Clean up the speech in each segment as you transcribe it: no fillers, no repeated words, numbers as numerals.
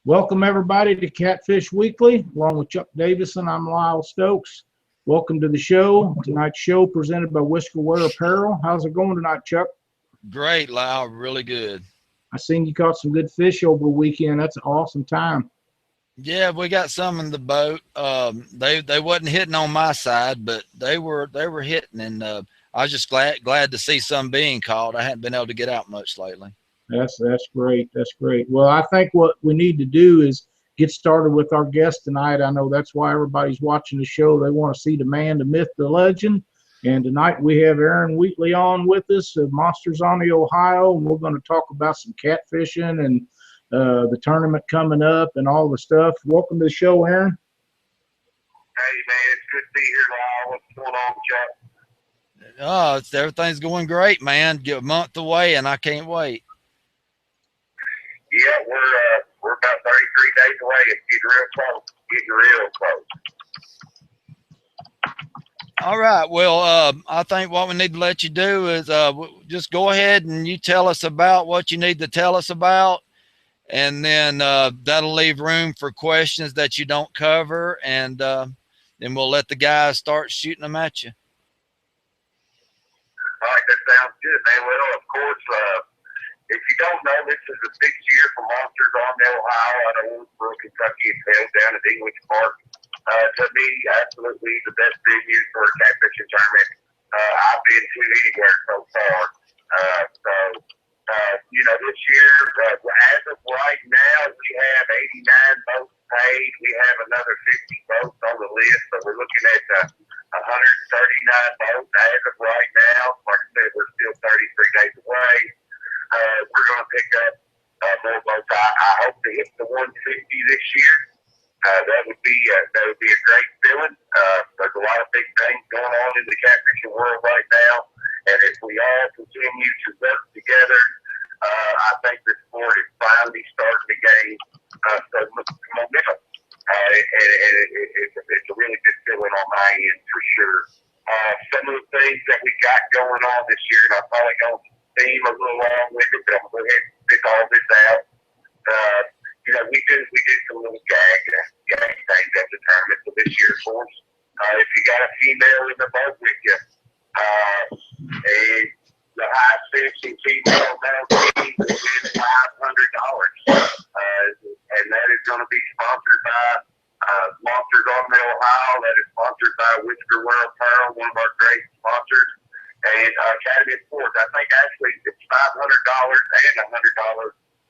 Welcome everybody to Catfish Weekly. Along with Chuck Davison, I'm Lyle Stokes. Welcome to the show. Tonight's show presented by Whiskerware Apparel. How's it going tonight, Chuck? Great, Lyle. Really good. I seen you caught some good fish over the weekend. That's an awesome time. Yeah, we got some in the boat. They wasn't hitting on my side, but they were hitting, and I was just glad to see some being caught. I hadn't been able to get out much lately. That's great. That's great. Well, I think what we need to do is get started with our guest tonight. I know that's why everybody's watching the show. They want to see the man, the myth, the legend. And tonight we have Aaron Wheatley on with us of Monsters on the Ohio, and we're going to talk about some catfishing and the tournament coming up and all the stuff. Welcome to the show, Aaron. Hey, man, it's good to be here, Lyle. What's going on, Chuck? Everything's going great, man. Get a month away, and I can't wait. Yeah, we're about 33 days away. It's getting real close. All right. Well, I think what we need to let you do is just go ahead and you tell us about what you need to tell us about, and then that'll leave room for questions that you don't cover, and then we'll let the guys start shooting them at you. All right, that sounds good, man. Well, of course, if you don't know, this is the 6th year for Monsters on the Ohio out of Owensboro, Kentucky. It's held down at English Park. To me, absolutely the best venue for a catfishing tournament I've been to anywhere so far. This year, as of right now, we have 89 boats paid. We have another 50 boats on the list, but we're looking at 139 boats as of right now. Like I said, we're still 33 days away. We're going to pick up more boats. I hope to hit the 150 this year. That would be a great feeling. There's a lot of big things going on in the catfishing world right now, and if we all continue to work together, I think the sport is finally starting to gain some momentum. It's a really good feeling on my end for sure. Some of the things that we got going on this year, and I'm probably going to theme a little along with it, but I'm going to go ahead and pick all this out. We did some little gag things at the tournament for this year, of course. If you got a female in the boat with you, and the highest fishing female male team will win $500. And that is going to be sponsored by Monsters on the Ohio. That is sponsored by Whiskerware Apparel, one of our great sponsors. And Academy Sports. I think actually it's $500 and $100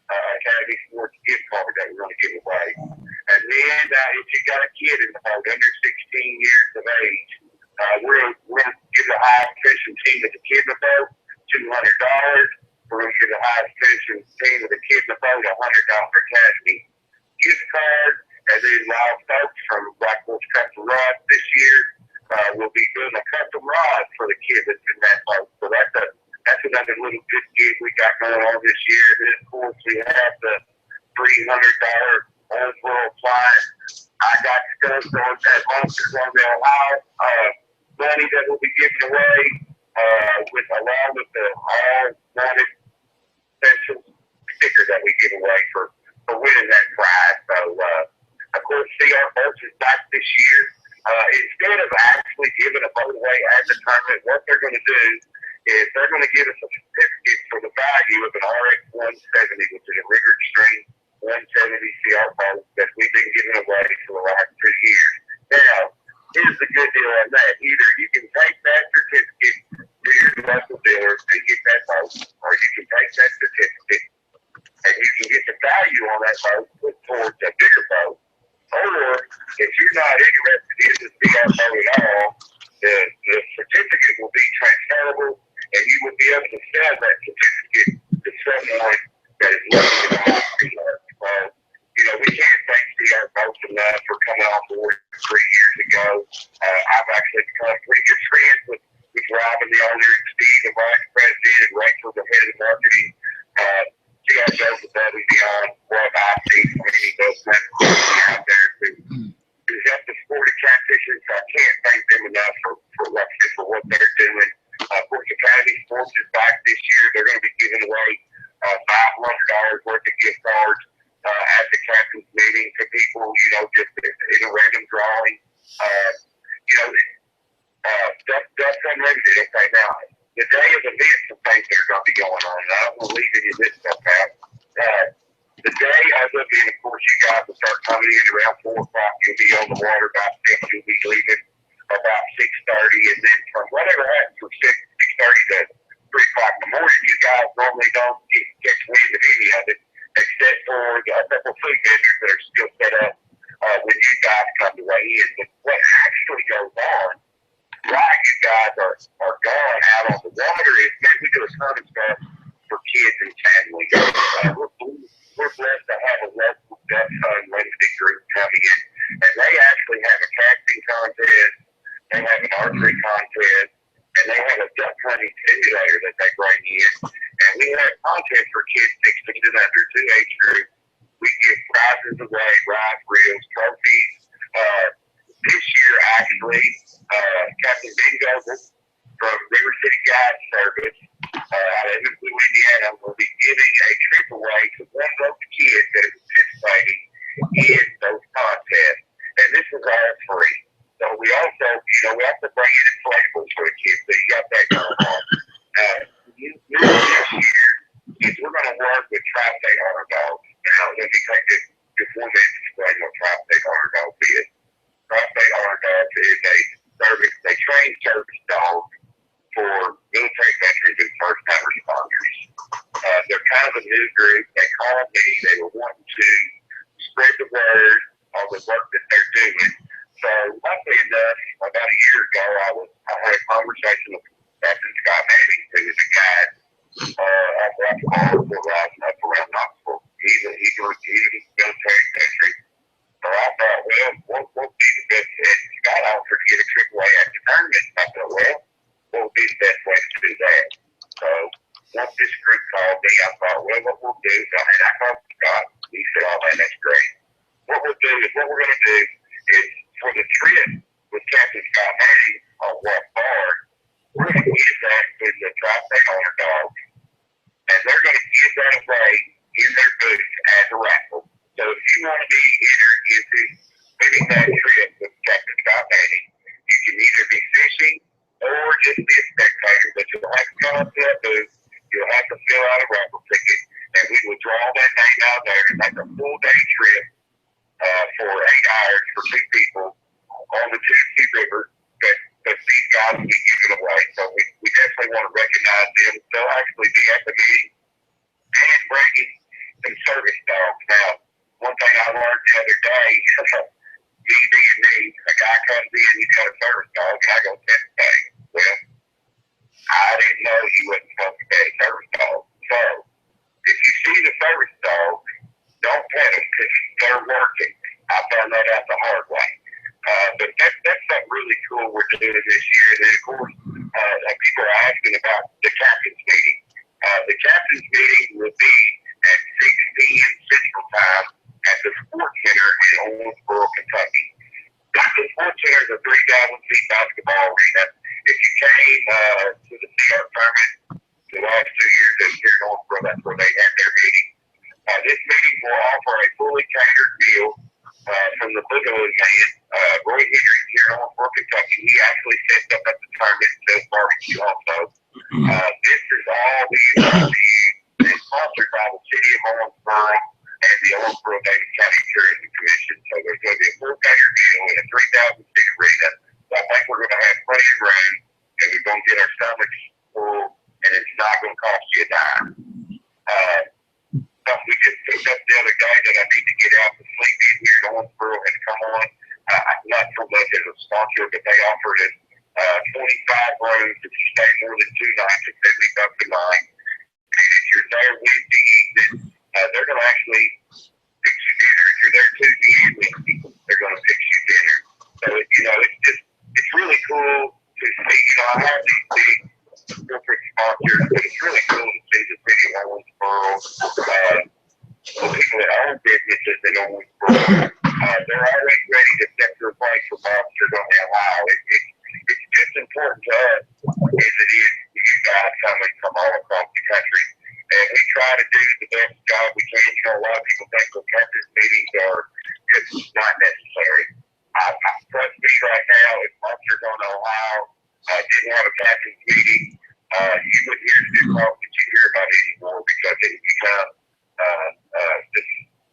Academy Sports gift card that we're going to give away. And then if you got a kid in the boat under 16 years of age, we're going to give the highest fishing team with the kid in the boat $200. We're going to give the highest fishing team with the kid in the boat $100 Academy gift card. And then Lyle Stokes from Black Wolf Custom Rods this year will be doing a custom rod for the kid that's in that boat. So that's another little good gig we got going on this year. And then, of course, we have the $300 Owensboro appliance. I got stuff on that Monsters on the Ohio money that we'll be giving away along with the all wanted special sticker that we give away for winning that prize. So, of course, CR Boats is back this year. Instead of actually giving a boat away at the tournament, what they're going to do is they're going to give us a certificate for the value of an RX 170, which is a rigger extreme 170 CR boat that we've been giving away for the last 2 years. Now, here's the good deal on that. Either you can take that certificate to your local dealer and get that boat, or you can take that certificate and you can get the value on that boat put towards a bigger boat. Or if you're not interested in the CR boat at all, the certificate will be transferable, and you will be able to sell that certificate to someone that is looking to own CR. We can't thank CR Boats enough for coming on board 3 years ago. I've actually become pretty good friends with Robin, the owner, and Steve, the vice president, and Rachel, the head of marketing. CR goes above and beyond what I've seen from any boat out there to help the sport of catfishing. So I can't thank them enough for what they're doing. Of course, Academy Sports is back this year. They're going to be giving away $500 worth of gift cards at the Captain just in a random drawing. That's unlimited. Okay, now, the day of events and things that are going to be going on, and I don't want to leave any of this stuff out. The day of the event, of course, you guys will start coming in around 4 o'clock. You'll be on the water about 6. You'll be leaving about 6:30, and then from whatever happens from 6:30 to 3 o'clock in the morning, you guys normally don't get wind of any of it, except for a couple of food vendors that are still set up when you guys come to weigh in. But what actually goes on while you guys are gone out on the water is, man, we do a ton of stuff for kids and families. We're blessed to have a local duck unlimited group coming in, and they actually have a casting contest, they have an archery contest, and they have a duck hunting simulator that they bring in, and we have contests for kids 16 and under, 2 age groups. We give prizes away, ride reels, trophies. This year, actually, Captain Bingo from River City Guide Service out of Wheatley, Indiana, will be giving a trip away to one of the kids that is participating in those contests. And this is all free. So we also bring in inflatables for the kids. So you got that going on. This year is we're going to work with Tri-State Hunter Dogs. Now, let me take this 1 minute to explain what Tri-State Hunter Dogs is. Tri-State Hunter Dogs is a service, they train service dogs for military veterans and first-time responders. They're kind of a new group. They called me. They were wanting to spread the word on the work that they're doing. So, luckily enough, about a year ago, I had a conversation with Captain Scott Manning, who is a guide up around Knoxville. He's a military veteran. So I thought, well, what would be the best? And Scott offered to get a trip away at the tournament. I thought, well, what would be the best way to do that? So once this group called me, I thought, well, what we'll do is, I called Scott. He said, oh, man, that's great. What we're going to do is for the trip with Captain Scott Manning on Walk Bar, we're going to give that to the Tri-State Hunter Dogs, and they're going to give that away in their booth as a raffle. So if you want to be entered into winning that trip with Captain Scott Manning, you can either be fishing or just be a spectator, but you'll have to come up to that booth, you'll have to fill out a raffle ticket, and we will draw that name out there and make a full day trip for 8 hours for 2 people on the Tennessee River that these guys will be giving away. So we definitely want to recognize them. They'll actually be at the meeting and bringing some service dogs. Now, one thing I learned the other day, me being me, a guy comes in, he's got a service dog, and I go, "Hey, well, I didn't know you wasn't supposed to pet a service dog." So, if you see the service dog, don't pet them because they're working. I found that out the hard way. But that's something really cool we're doing this year. And then, of course, people are asking about the captain's meeting. The captain's meeting will be at 6 p.m. Central Time at the Sports Center in Owensboro, Kentucky. The Sports Center is a 3,000-seat basketball arena. If you came to the CR tournament the last 2 years here in Owensboro, that's where they had their meeting. This meeting will offer a fully catered meal from the Boogaloo Man, Roy Henry here in Owensboro, Kentucky. He actually sets up at the tournament and does barbecue also. This is all being brought to you and sponsored by the City of Owensboro and the Owensboro-Davis County Tourism Commission. So there's going to be a full catered meal in a 3,000-seat arena. So I think we're going to have plenty of room, and we're going to get our stomachs full, and it's not going to cost you a dime. Something we just picked up the other day that I need to get out to sleep in here in Owensboro and come on. Not so much as a sponsor, but they offered us 25 rooms if you stay more than 2 nights at $70 a night. And if you're there Wednesday evening, they're going to actually fix you dinner. If you're there Tuesday evening, they're going to fix you dinner. So, it's really cool to see. I have these big corporate sponsors, but it's really cool to see the City of Owensboro, the people that own businesses in Owensboro. They're always ready to step to a place for officers on their aisle. It's just important to us as it is to you guys coming from all across the country. And we try to do the best job we can. A lot of people think the captain's meetings are just not necessary. just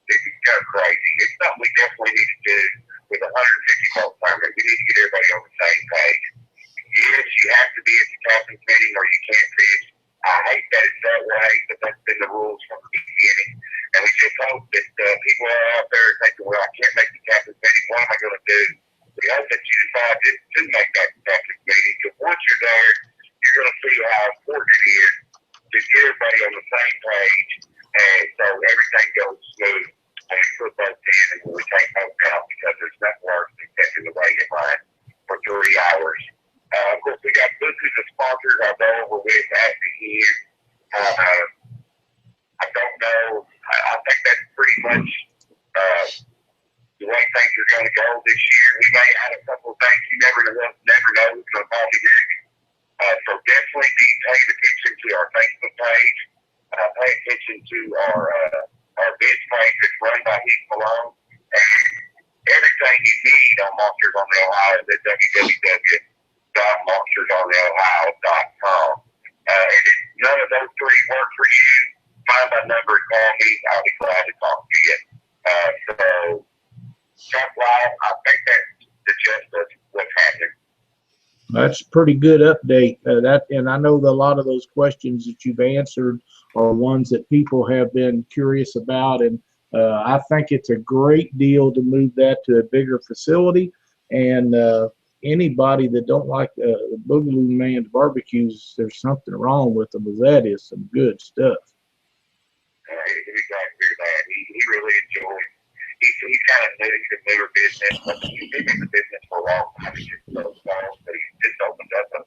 it's kind of crazy. It's something we definitely need to do with a 150 boat tournament. We need to get everybody on the same page. Yes, you have to be at the captain's meeting or you can't fish. I hate that it's that way, but that's been the rules from the beginning. And we just hope that people are out there thinking, well, I can't make the captain's meeting. What am I going to do? We hope that you decide to make that captain's meeting, because once you're there, you're going to see how important it is to get everybody on the same page, and so everything goes smooth. And we put boats in and we take boats out, because there's nothing worse than catching the waiting line for 3 hours. Of course, we got bookers and sponsors I'll go over with at the end. I don't know. I think that's pretty much the way things are going to go this year. We may add a couple of things. You never know who's going to call me next. So definitely be paying attention to our Facebook page. Pay attention to our bids page that's run by Heath Malone. And everything you need on Monsters on the Ohio is at www.monstersontheohio.com. And if none of those three work for you, find my number and call me. I'll be glad to talk to you. So, Chuck, Lyle, I think that's just what's happening. That's a pretty good update. And I know that a lot of those questions that you've answered are ones that people have been curious about, and I think it's a great deal to move that to a bigger facility. And anybody that don't like the Boogaloo Man's barbecues, there's something wrong with them, because that is some good stuff. He's glad to hear that. He really enjoys. He's kind of new to the newer business, but he's been in the business for a long time. He's just so strong. But he just opened up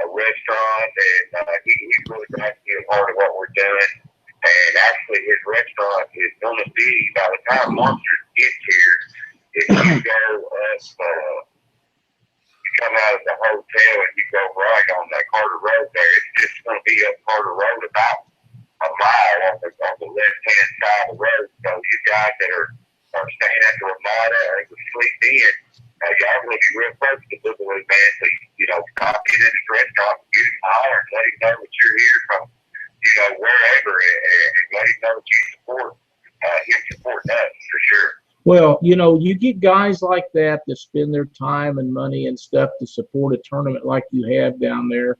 a restaurant, and he's really glad to be a part of what we're doing. And actually, his restaurant is going to be, by the time Monsters gets here, if you go up, you come out of the hotel and you go right on that Carter Road there, it's just going to be up Carter Road about a mile on the left-hand side of the road. So you guys that are staying at the Ramada or able to sleep in, y'all going to be real close to Boogaloo, man. So, stop in his restaurant, give him a holler, and let him know that you're here from, wherever, and let him know that you support him supporting us, for sure. Well, you get guys like that spend their time and money and stuff to support a tournament like you have down there.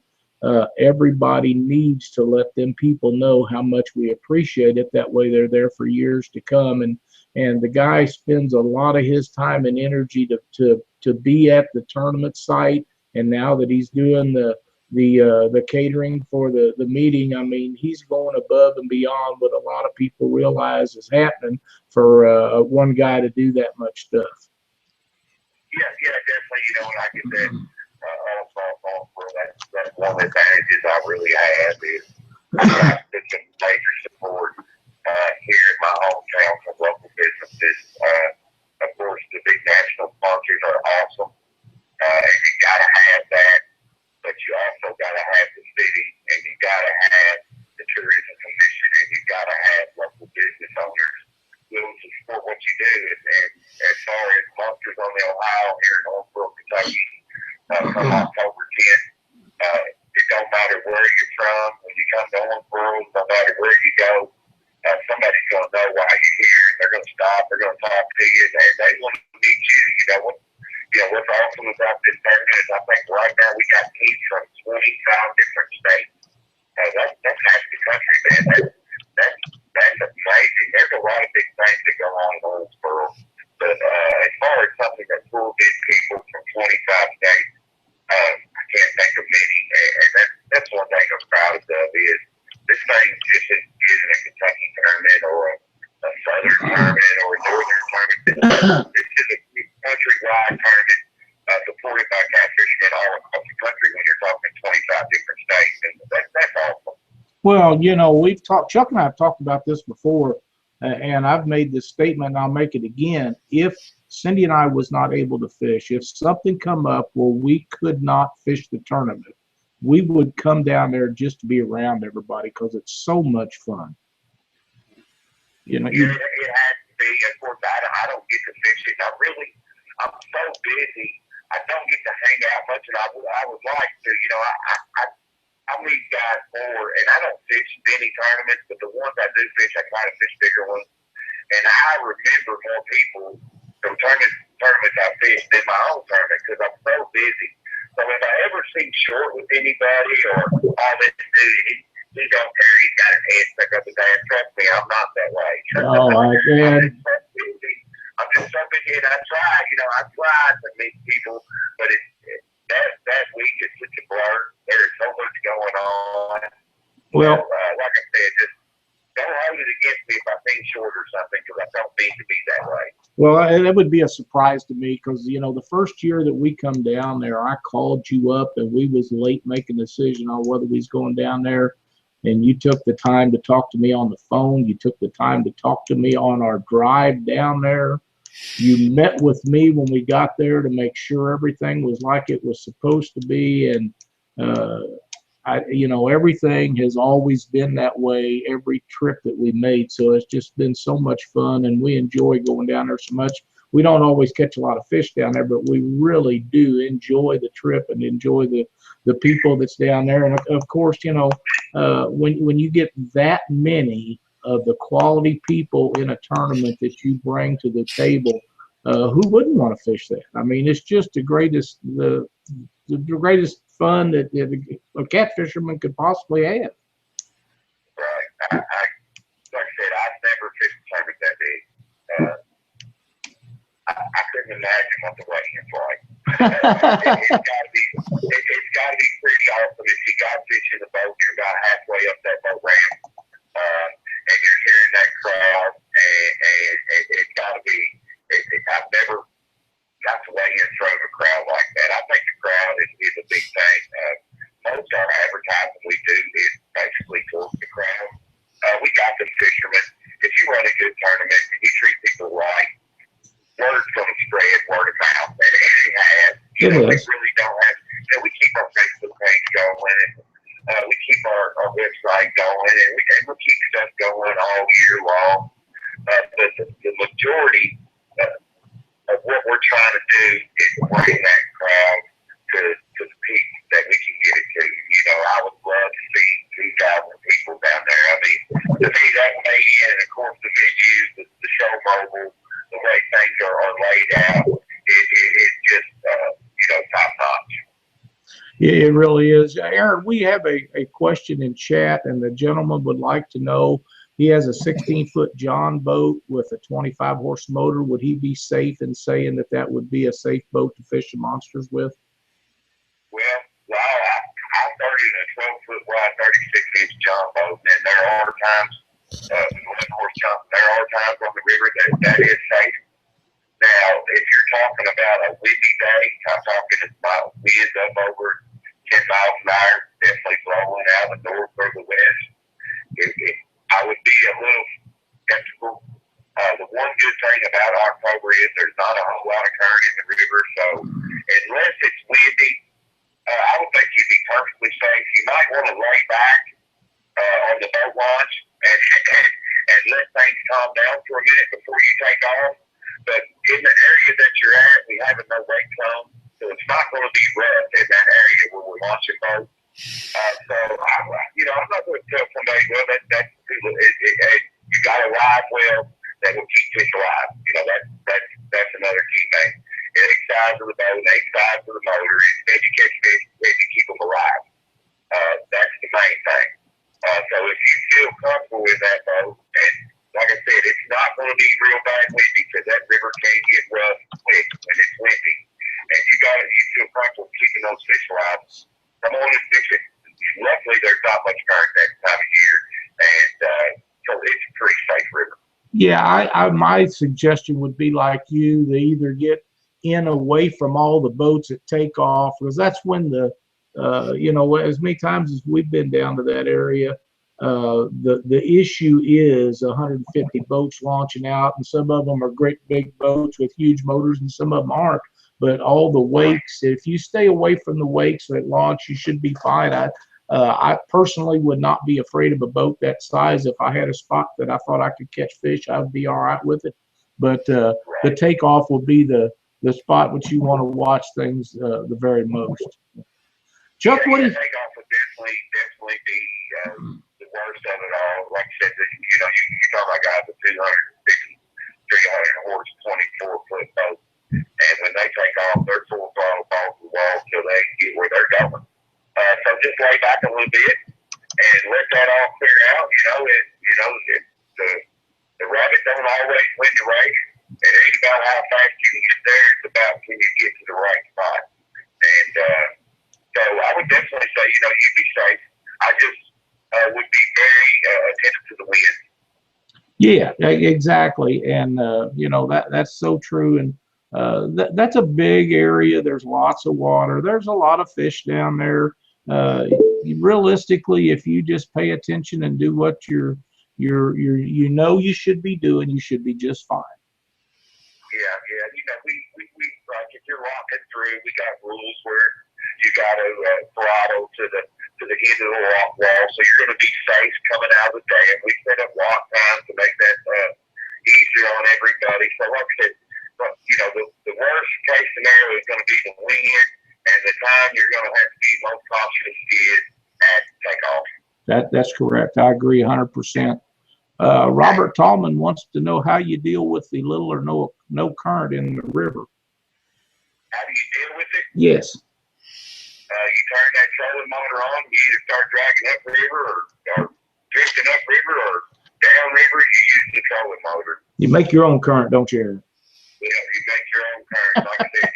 Everybody needs to let them people know how much we appreciate it. That way they're there for years to come. And the guy spends a lot of his time and energy to be at the tournament site. And now that he's doing the catering for the meeting, I mean, he's going above and beyond what a lot of people realize is happening for one guy to do that much stuff. Yeah, definitely. Like I said, that's one of the advantages I really have is I've been some major support here in my hometown from local businesses. Of course, the big national sponsors are awesome, and you got to have that, but you also got to have the city, and you got to have the tourism commission, and you got to have local business owners willing to support what you do. And as far as Monsters on the Ohio here in Owensboro, Kentucky, from October 10th, it don't matter where you're from. When you come to Owensboro, no matter where you go, somebody's going to know why you're here. They're going to stop. They're going to talk to you, and they want to meet you. What's awesome about this tournament is I think right now we got teams from 25 different states. That's half the country, man. That's amazing. There's a lot of big things that go on in Owensboro. But as far as something that pulls in people from 25 states, I can't think of many. And that's one thing I'm proud of is this thing just isn't a Kentucky tournament or a Southern tournament or a Northern tournament. It's just a countrywide tournament supported by catfishermen all across the country when you're talking 25 different states. And that's awesome. Well, Chuck and I have talked about this before, and I've made this statement, and I'll make it again. If Cindy and I was not able to fish, if something come up where we could not fish the tournament, we would come down there just to be around everybody because it's so much fun. It has to be. Of course, I don't get to fish it. I'm so busy. I don't get to hang out much, and I would like to. I meet guys more, and I don't fish many tournaments, but the ones I do fish, I try to fish bigger ones. And I remember more people from tournaments I fished than my own tournament because I'm so busy. So if I ever seem short with anybody or all this dude, he don't care. He's got his head stuck up his ass. Trust me, I'm not that way. Oh, man. I'm just so busy, and I try to meet people, but that week is such a blur. There is so much going on. Well, like I said, just don't hold it against me if I seem short or something, because I don't mean to be that way. well, that would be a surprise to me because, you know, the first year that we come down there, I called you up and we was late making a decision on whether we was going down there. And you took the time to talk to me on the phone. You took the time to talk to me on our drive down there. You met with me when we got there to make sure everything was like it was supposed to be. And, you know, everything has always been that way every trip that we made. So it's just been so much fun, and we enjoy going down there so much. We don't always catch a lot of fish down there, but we really do enjoy the trip and enjoy the people that's down there. And of course, you know, when you get that many of the quality people in a tournament that you bring to the table, who wouldn't want to fish that? I mean, it's just the greatest fun that a catfisherman could possibly have. Right. Like I said, I've never fished a tournament that big. I couldn't imagine what the weigh-in's like. It's got to be pretty awesome if you got fish in the boat. You're about halfway up that boat ramp, and you're hearing that crowd, and it's got to be. I've never got to weigh in front of a crowd like that. I think the crowd is a big thing. Most of our advertising we do is basically towards the crowd. We got the fishermen. If you run a good tournament and you treat people right, word's going to spread, word of mouth, and it has. We really don't have. We keep our Facebook page going, and we keep our website going, and we keep stuff going all year long. But the majority of what we're trying to do is bring that crowd to the peak that we can get it to. You know, I would love to see 2,000 people down there. I mean, to me, that weigh-in, and of course the venues, the show mobile, the way things are laid out, it's just, top notch. It really is. Aaron, we have a question in chat, and the gentleman would like to know, he has a 16-foot John boat with a 25-horse motor. Would he be safe in saying that would be a safe boat to fish the monsters with? Well, I started in a 12-foot wide, 36-inch John boat, and there are times, 11-horse John, there are times on the river that is safe. Now, if you're talking about a windy day, I'm talking about winds up over 10 miles an hour, definitely blowing out the north or the west. I would be a little skeptical. The one good thing about October is there's not a whole lot of current in the river, so unless it's windy, I would think you'd be perfectly safe. You might want to lay back on the boat launch and let things calm down for a minute before you take off. But in the area that you're at, we have a no wake zone, so it's not going to be rough in that area where we're launching boats. So, I'm not going to tell somebody, well, you got to ride well that will keep fish alive. That's another key thing. Eight sides of the boat, eight sides of the motor, instead you catch fish, instead you keep them alive. That's the main thing. So if you feel comfortable with that boat, and like I said, it's not going to be real bad windy because that river can get rough quick when it's windy. And you feel comfortable keeping those fish alive, come on and fish it. Luckily, there's not much current that time of year, and so it's a pretty safe river. Yeah, my suggestion would be like you, to either get in away from all the boats that take off, because that's when as many times as we've been down to that area, the issue is 150 boats launching out, and some of them are great big boats with huge motors, and some of them aren't. But all the wakes, if you stay away from the wakes at launch, you should be fine. I personally would not be afraid of a boat that size. If I had a spot that I thought I could catch fish, I would be all right with it. But the takeoff will be the spot which you want to watch things the very most. Chuck, what is? Takeoff with this definitely be the worst of it all. Like I said, you talk about guys with 250, 300 horse, 24-foot boat, and when they take off, they're full throttle balls to the wall till they get where they're going. So just lay back a little bit and let that all clear out. The rabbit don't always win the race. It ain't about how fast you can get there. It's about can you get to the right spot. And so I would definitely say, you'd be safe. I just would be very attentive to the wind. Yeah, exactly. And, that's so true. And that's a big area. There's lots of water. There's a lot of fish down there. Realistically, if you just pay attention and do what you should be doing, you should be just fine. Yeah. We like if you're walking through, we got rules where you got to throttle to the end of the walk wall, so you're going to be safe coming out of the dam. We set up walk times to make that easier on everybody. So like I said, the worst case scenario is going to be the wind, and the time you're going to have to be most cautious is at takeoff. That's correct. I agree 100%. Robert Tallman wants to know how you deal with the little or no current in the river. How do you deal with it? Yes. You turn that trolling motor on. You either start dragging upriver or drifting upriver or downriver. You use the trolling motor. You make your own current, don't you, Aaron? Yeah, you make your own current. Like I said,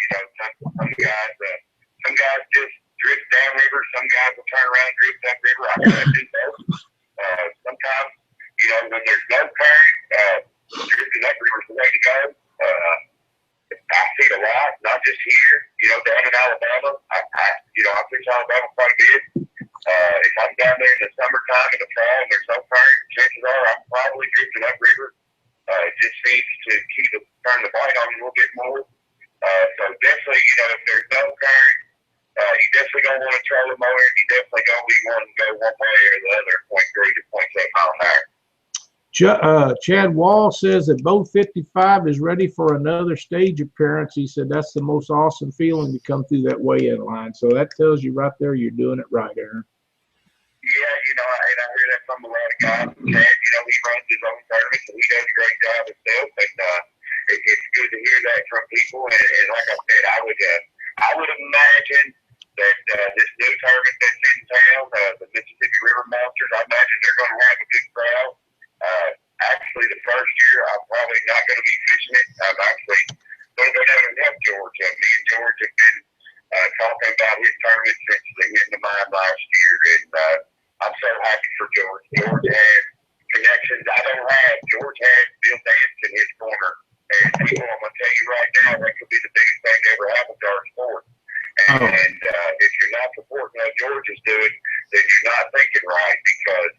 some guys just drift downriver. Some guys will turn around and drift upriver. I kind of do both. Sometimes, when there's no current, drifting upriver is the way to go. I see it a lot, not just here. Down in Alabama, I fish Alabama quite a bit. If I'm down there in the summertime in the fall and there's no current, chances are I'm probably drifting upriver. It just seems to turn the bite on a little bit more. So definitely, if there's no current, you definitely don't want to troll the motor. You definitely don't be wanting to go one way or the other, 0.3 to 0.7 mile an hour. Chad Wall says that Boat 55 is ready for another stage appearance. He said that's the most awesome feeling to come through that weigh-in line. So that tells you right there you're doing it right, Aaron. Yeah, I hear that from a lot of guys. Chad, he runs his own tournaments and he does a great job himself. And it's good to hear that from people. And like I said, I would imagine that this new tournament that's in town, the Mississippi River Monsters, I imagine they're going to have a good crowd. Actually, the first year, I'm probably not going to be fishing it. I'm actually going to go down and help George. Me and George have been talking about his tournament since they hit the mine last year, and I'm so happy for George. George has connections I don't have. George has Bill Dance in his corner, and people, I'm going to tell you right now, that could be the biggest thing that ever happened to our sport. And if you're not supporting what George is doing, then you're not thinking right, because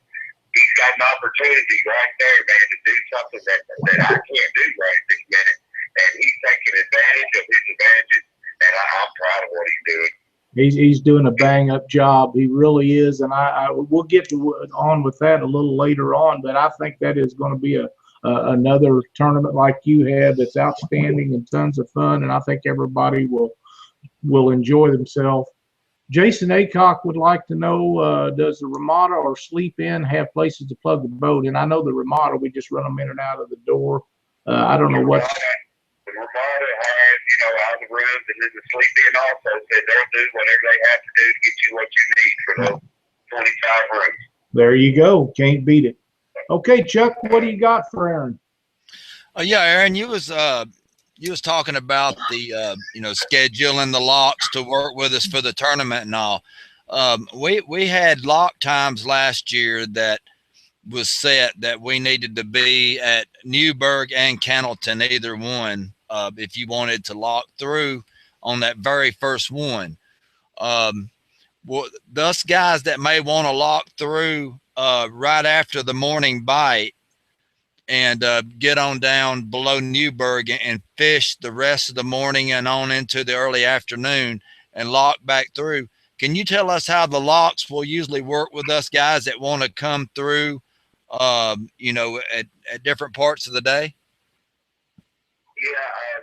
he's got an opportunity right there, man, to do something that I can't do right this minute. And he's taking advantage of his advantages, and I'm proud of what he's doing. He's doing a bang up job. He really is. And we'll get on with that a little later on, but I think that is going to be another tournament like you had that's outstanding and tons of fun. And I think everybody will enjoy themselves. Jason Aycock would like to know, does the Ramada or Sleep Inn have places to plug the boat? And I know the Ramada, we just run them in and out of the door. I don't know what. The Ramada has, all the rooms, and then the Sleep Inn also said they'll do whatever they have to do to get you what you need for those 25 rooms. There you go. Can't beat it. Okay, Chuck, what do you got for Aaron? Yeah, Aaron, you was talking about the scheduling the locks to work with us for the tournament and all. We had lock times last year that was set that we needed to be at Newburgh and Cannleton, either one, if you wanted to lock through on that very first one. Thus guys that may want to lock through right after the morning bite and get on down below Newburgh and fish the rest of the morning and on into the early afternoon and lock back through. Can you tell us how the locks will usually work with us guys that want to come through, at different parts of the day? Yeah,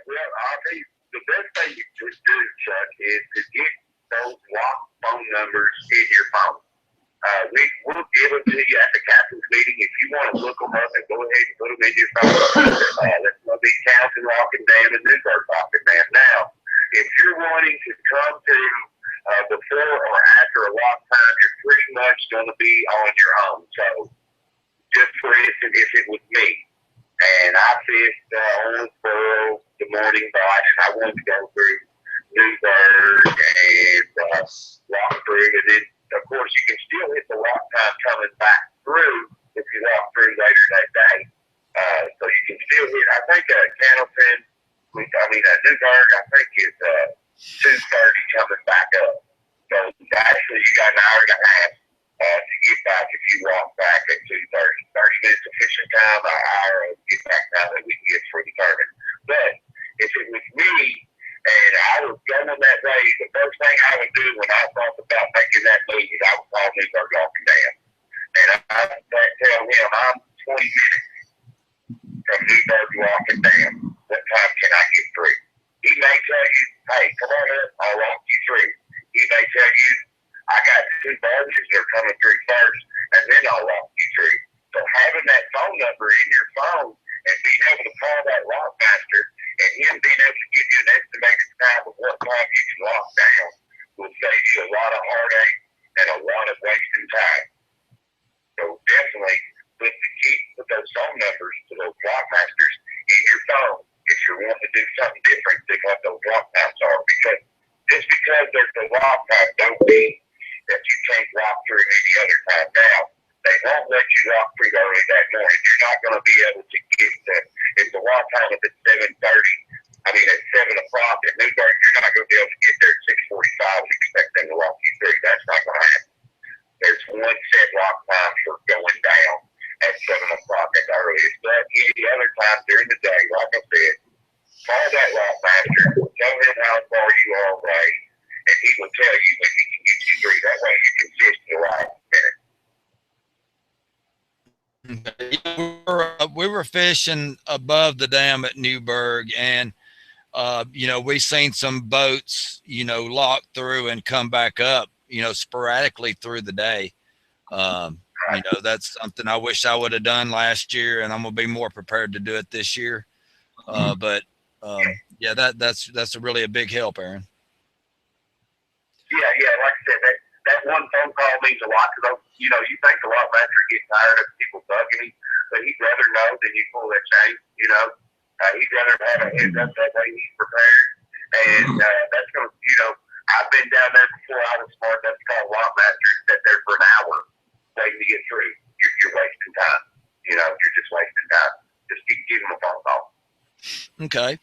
well, I'll tell you, the best thing you could do, Chuck, is to get those lock phone numbers in your phone. We'll give them to you at the captain's meeting. If you want to look them up and go ahead and put them in your phone, that's going to be Townsend Locking Dam and Newburgh Locking Dam. Now, if you're wanting to come to before or after a lock time, you're pretty much going to be on your own. So, just for instance, if it was me, and I fished Owensboro the morning batch, and I wanted to go through Newburgh and walk through, and then, of course, you can still hit the lock time coming back through if you walk through later that day. So you can still hit, I think, Candleton, Newburgh, I think is 2:30 coming back up. So actually, you got an hour and a half to get back if you walk back at 2:30. 30 minutes of fishing time, an hour of get back time that we can get for the tournament. But if it was me and I was going that way, the first thing I would do when I thought about making that move is I would call Newburgh Locking Dam. And I would tell him I'm 20 minutes from Newburgh Locking Dam. What time can I get through? He may tell you, hey, come on up, I'll walk you through. He may tell you, I got 2 barges that are coming through first, and then I'll walk you through. So having that phone number in your phone and being able to call that lock master and him being able to give you an estimated time of what time you can lock down will save you a lot of heartache and a lot of wasting time. So definitely put those phone numbers to those lock masters in your phone if you're wanting to do something different than what those lock times are. Because just because there's a lock time don't mean that you can't walk through any other time. Now, they won't let you walk through early that morning. You're not going to be able to get to, if the walk time is at 7:30, at 7 o'clock at Newburgh, you're not going to be able to get there at 6:45 and expect them to walk you through. That's not going to happen. There's one set walk time for going down at 7 o'clock at the earliest. But any other time during the day, like I said, call that lock master, tell him how far you are away, and he will tell you when he can get you through. That way you can fish the last minute. We were fishing above the dam at Newburgh, and we seen some boats, lock through and come back up, sporadically through the day. That's something I wish I would have done last year, and I'm gonna be more prepared to do it this year. That's really a big help, Aaron. Yeah, like I said, that one phone call means a lot to those. You think the lock master gets tired of people bugging him, but he'd rather know than you pull that chain. He'd rather have a heads up that way he's prepared. And that's going to, I've been down there before I was smart enough to call lock master and sit there for an hour waiting to get through. You're wasting time. You're just wasting time. Just keep giving him a phone call. Okay.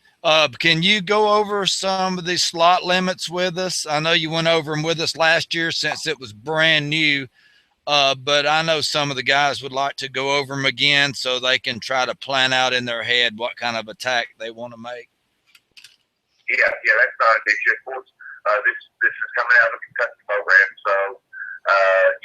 Can you go over some of these slot limits with us? I know you went over them with us last year since it was brand new, but I know some of the guys would like to go over them again so they can try to plan out in their head what kind of attack they want to make. Yeah, that's not an issue. Of course, this is coming out of the Kentucky program, so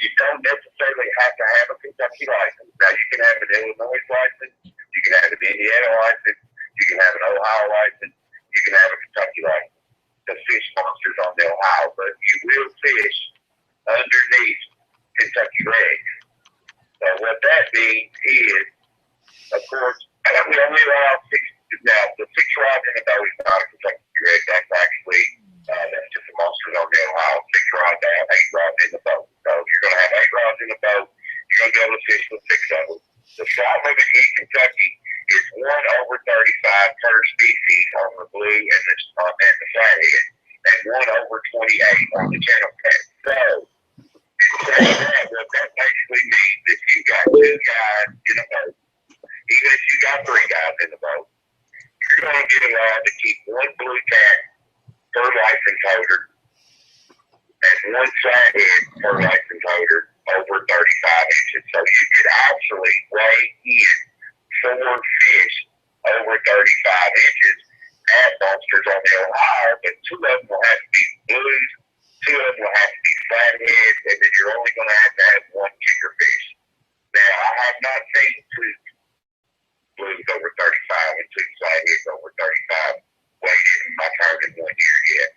you don't necessarily have to have a Kentucky license. Now, you can have an Illinois license, you can have an Indiana license, you can have an Ohio license, you can have a Kentucky license to fish monsters on the Ohio, but you will fish underneath Kentucky regs. So what that means is, of course, we only allow 6. Now, the 6 rods in the boat is not a Kentucky reg. That's actually, that's just a monsters on the Ohio. 6 rods, they have 8 rods in the boat. So you're going to have 8 rods in the boat. You're going to be able to fish with 6 of them. The slot limit in Kentucky is 1/35 per species on the blue and the flathead, and 1/28 on the channel cat. So, in saying that, what that basically means is you got 2 guys in a boat, even if you got 3 guys in the boat, you're going to be allowed to keep 1 blue cat per license holder and 1 flathead per license holder over 35 inches. So you could actually weigh in 4 fish over 35 inches at monsters on the Ohio, but 2 of them will have to be blues, 2 of them will have to be flatheads, and then you're only going to have 1 kicker fish. Now, I have not seen 2 blues over 35 and 2 flatheads over 35 weighed in my tournament 1 year yet.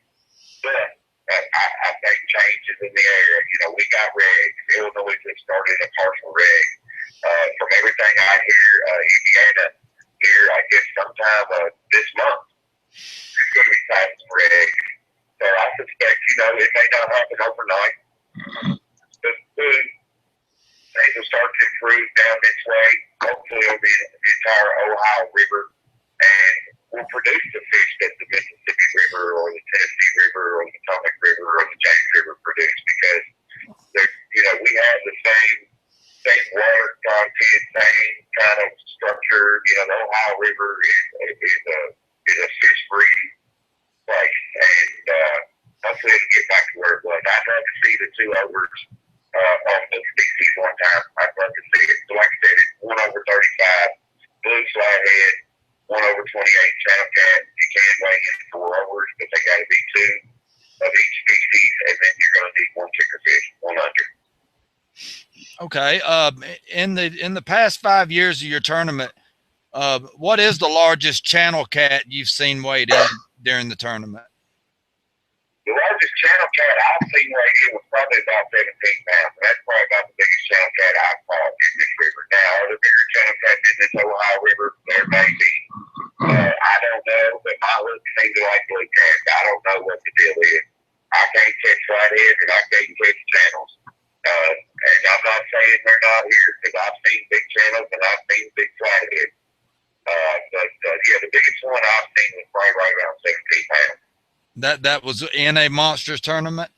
But I think changes in the area. We got regs. Illinois started a partial rig. From everything I hear, Indiana here, I guess sometime this month, is going to be passing some rigs. So I suspect, it may not happen overnight, but soon things will start to improve down this way. Hopefully it'll be the entire Ohio River, and we'll produce the fish that the Mississippi River or the Tennessee River or the Potomac River or the James River produce, because we have the same water content, same kind of structure. The Ohio River is a fish breeding place, and hopefully it'll get back to where it was. I'd love to see the two overs on the species one time. I'd love to see it. So like I said, it's 1 over 35, blue flathead, 1 over 28 channel cat. You can weigh in 4 overs, but they got to be 2 of each species, and then you're going to need 1 kicker fish, 1 under. Okay. In the past 5 years of your tournament, what is the largest channel cat you've seen weighed in during the tournament? The largest channel cat I've seen weighed in was probably about 17 pounds. That's probably about the biggest channel cat I've caught in this river. Now, other bigger channel cats in this Ohio River, there may be. I don't know, but my look seems to like blue cats. I don't know what the deal is. I can't catch flatheads and I can't catch channels. And I'm not saying they're not here, because I've seen big channels and I've seen big flatheads. But the biggest one I've seen was probably right around 17 pounds. That was in a monsters tournament?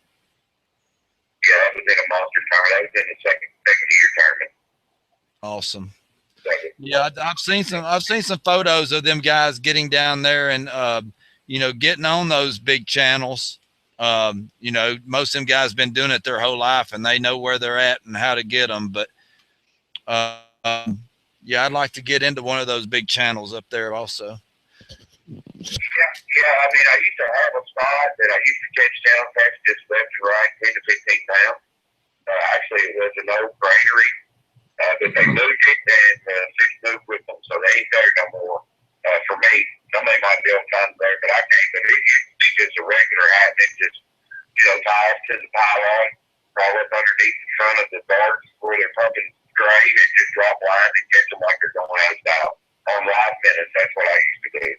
Yeah, that was in a monster tournament. That was in the second year tournament. Awesome. Yeah, I've seen some photos of them guys getting down there and getting on those big channels. Most of them guys been doing it their whole life, and they know where they're at and how to get them. But I'd like to get into one of those big channels up there also. Yeah. I mean, I used to have a spot that I used to catch channel cats just left and right, 10 to 15 pounds. Actually, it was an old granary, but they moved it and fish moved with them, so they ain't there no more. For me, somebody might be able to find there, but I can't. But it used to be just a regular hat and just, tie us to the pylon, crawl up underneath the front of the darts where they're pumping grain and just drop lines and catch them like they're going out of style. On live minutes, that's what I used to do.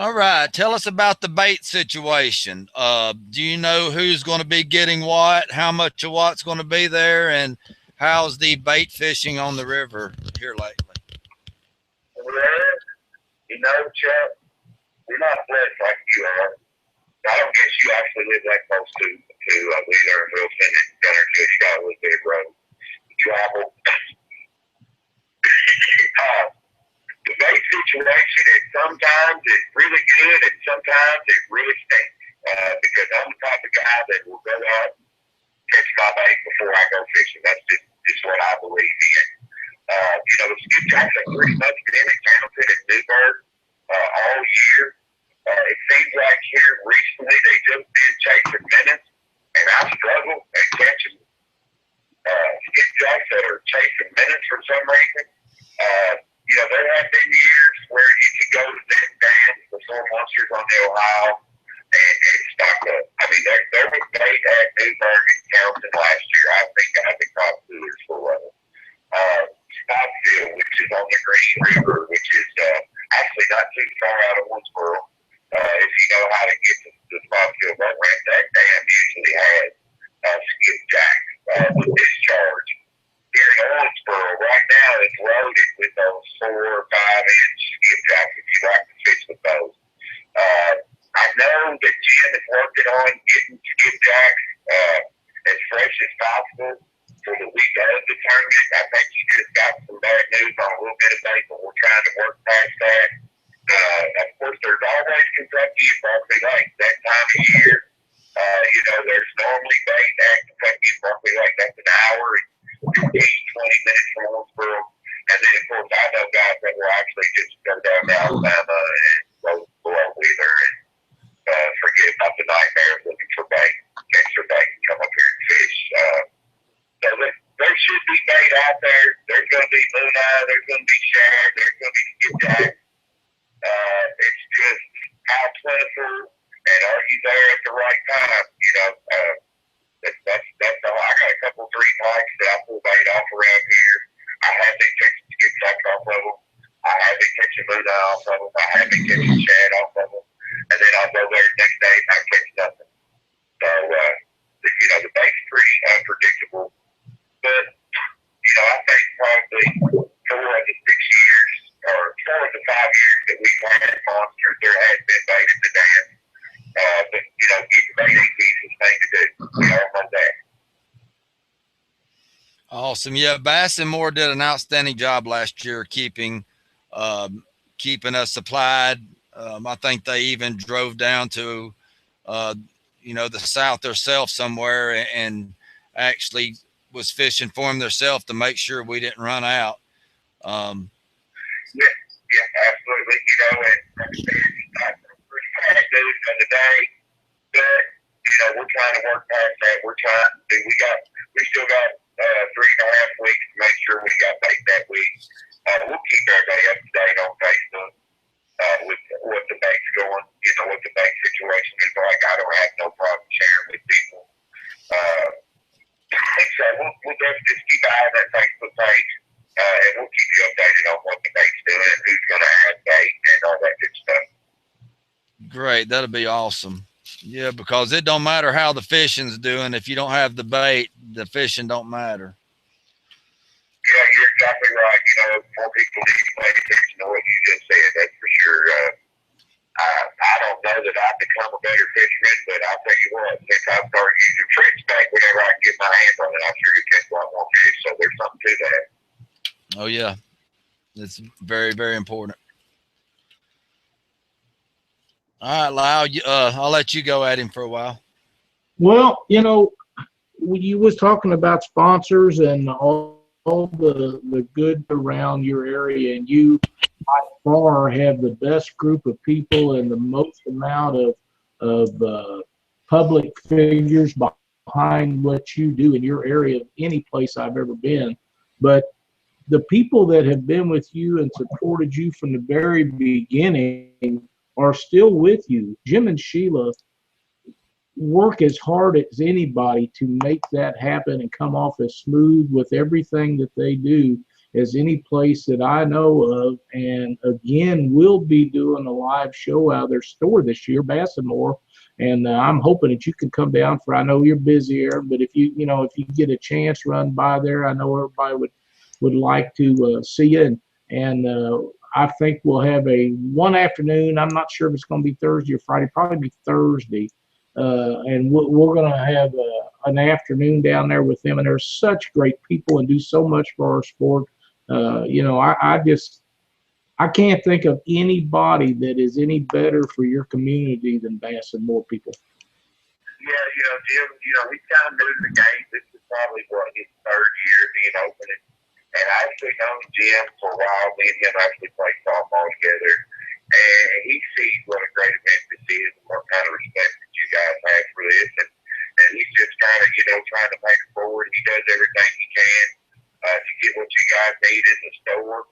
All right. Tell us about the bait situation. Do you know who's going to be getting what, how much of what's going to be there, and how's the bait fishing on the river here lately? Well, Chuck, we're not blessed like you are. I don't guess you actually live that close to Wheatley and Wilson and Guntersville. You got a little bit of road to travel. The bait situation is sometimes it's really good and sometimes it really stinks. Because I'm the type of guy that will go out, catch my bait before I go fishing. That's just what I believe in. The skipjacks have pretty much been in Hamilton and Newburgh all year. It seems like here recently they just been chasing minnows, and I struggle at catching skipjacks that are chasing minnows for some reason. There have been years where you could go to them dams before monsters on the Ohio and stock up. I mean, there was bait at Newburgh and Townsend last year. I think caught coolers for Spotsville, which is on the Green River, which is actually not too far out of Woodsboro. If you know how to get to the Spotsville boat ramp, that dam usually has skipjacks with discharge. Here in Owensboro, right now, it's loaded with those 4 or 5 inch skipjacks if you like to fish with those. I know that Jim is working on getting skipjacks as fresh as possible for the week of the tournament. I think he just got some bad news on a little bit of bait, but we're trying to work past that. Of course, there's always Kentucky and Berkeley Lake that time of year. There's normally bait at Kentucky and Berkeley Lake. That's an hour and 15, 20 minutes from Owensboro. And then, of course, I know guys that will actually just go down to Alabama and go up Wheeler and forget about the nightmare of looking for bait, catch their bait, and come up here and fish. So there should be bait out there. There's going to be luna, there's going to be shad, there's going to be skipjack. tuna off of them. I have been catching shad off of them, and then I'll go there the next day and I catch nothing. So, the bait's pretty unpredictable. But, I think probably 4 of the 6 years, or 4 of the 5 years that we've had monsters, there has been bait in the dam. But, getting bait ain't the easiest thing to do. We all know that. Awesome. Yeah, Bass and Moore did an outstanding job last year keeping us supplied. I think they even drove down to, the south themselves somewhere and actually was fishing for them themselves to make sure we didn't run out. Yeah, absolutely. And like I said, it's not pretty bad news on the day, but we're trying to work past that. We still got 3.5 weeks to make sure we got bait that week. We'll keep everybody up to date on Facebook with what the bait's going, what the bait situation is like. I don't have no problem sharing with people. So we'll definitely just keep an eye on that Facebook page, and we'll keep you updated on what the bait's doing and who's going to add bait and all that good stuff. Great. That'll be awesome. Yeah, because it don't matter how the fishing's doing. If you don't have the bait, the fishing don't matter. Yeah, you're exactly right. More people need to pay attention to what you just said. That's for sure. I don't know that I've become a better fisherman, but I'll tell you what, since I started using French bait, whenever I can get my hands on it, I'm sure to catch a lot more fish. So there's something to that. Oh, yeah. It's very, very important. All right, Lyle, I'll let you go at him for a while. Well, you was talking about sponsors and all the good around your area, and you by far have the best group of people and the most amount of public figures behind what you do in your area of any place I've ever been. But the people that have been with you and supported you from the very beginning are still with you. Jim and Sheila work as hard as anybody to make that happen and come off as smooth with everything that they do as any place that I know of. And again, we'll be doing a live show out of their store this year, Bass and More. And I'm hoping that you can come down for, I know you're busy, Aaron, but if you get a chance, run by there. I know everybody would like to see you. And I think we'll have one afternoon. I'm not sure if it's going to be Thursday or Friday, probably be Thursday. And we're going to have an afternoon down there with them. And they're such great people and do so much for our sport. I can't think of anybody that is any better for your community than Bass and More people. Yeah, Jim, he's kind of new to the game. This is probably his 3rd year being open. And I actually known Jim for a while. Me and him actually played softball together. And he sees what a great event this is and what kind of respect that you guys have for this. And he's just kind of, trying to pay it forward. He does everything he can to get what you guys need in the store.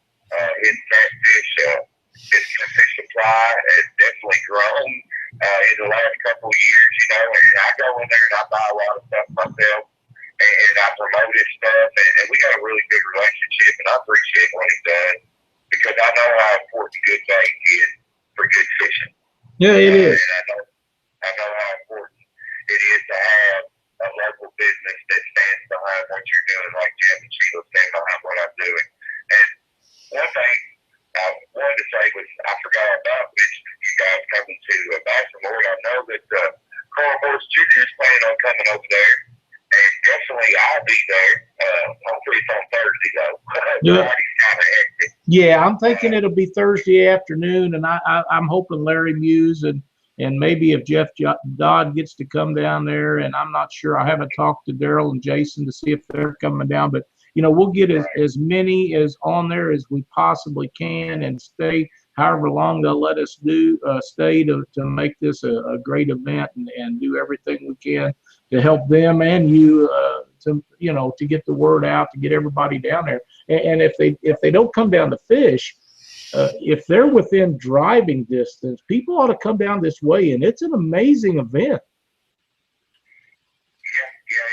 His catfish supply has definitely grown in the last couple of years, and I go in there and I buy a lot of stuff myself and I promote his stuff, and we got a really good relationship, and I appreciate what he does because I know how important good bait is for good fishing. Yeah, it is. And I know how important it is to have a local business that stands behind what you're doing, like Jim and Sheila stand behind what I'm doing. And one thing I wanted to say was I forgot about mentioning you guys coming to Bass and More. I know that Carl Morris Jr. is planning on coming over there, and definitely I'll be there. Hopefully it's on Thursday, though. Yeah. Kind of hectic. Yeah, I'm thinking it'll be Thursday afternoon, and I'm hoping Larry Muse and maybe if Jeff Dodd gets to come down there, and I'm not sure. I haven't talked to Daryl and Jason to see if they're coming down, but we'll get as many as on there as we possibly can and stay however long they'll let us stay to make this a great event and do everything we can to help them and you to get the word out, to get everybody down there. And if they don't come down to fish, if they're within driving distance, people ought to come down this way, and it's an amazing event. Yeah,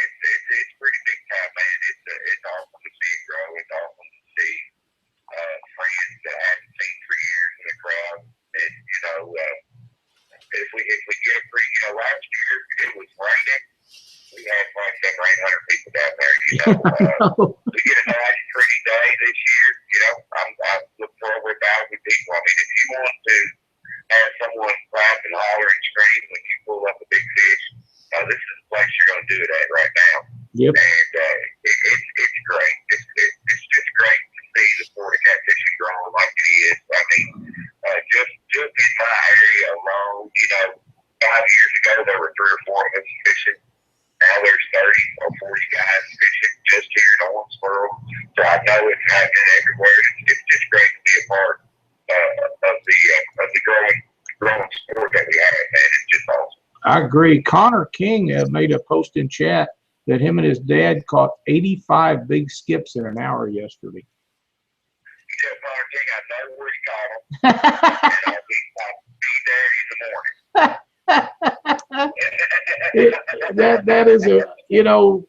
it's pretty big time, man. It's awesome to see it grow. It's awesome to see friends that I haven't seen for years that are You know, we get a nice, pretty day this year. You know, I look forward to out with people. I mean, if you want to have someone clap and holler and scream when you pull up a big fish, this is the place you're going to do it at right now. Yep. And it's great. It's just great to see the sport of catfishing growing like it is. I mean, just in my area alone, you know, 5 years ago there were 3 or 4 of us fishing. Now there's 30 or 40 guys fishing just here in Owensboro. So I know it's happening everywhere. It's just great to be a part of the growing sport that we have, man. It's just awesome. I agree. Connor King made a post in chat that him and his dad caught 85 big skips in an hour yesterday. You tell Connor King I know where he caught him, and I'll be there in the morning. That is a, you know,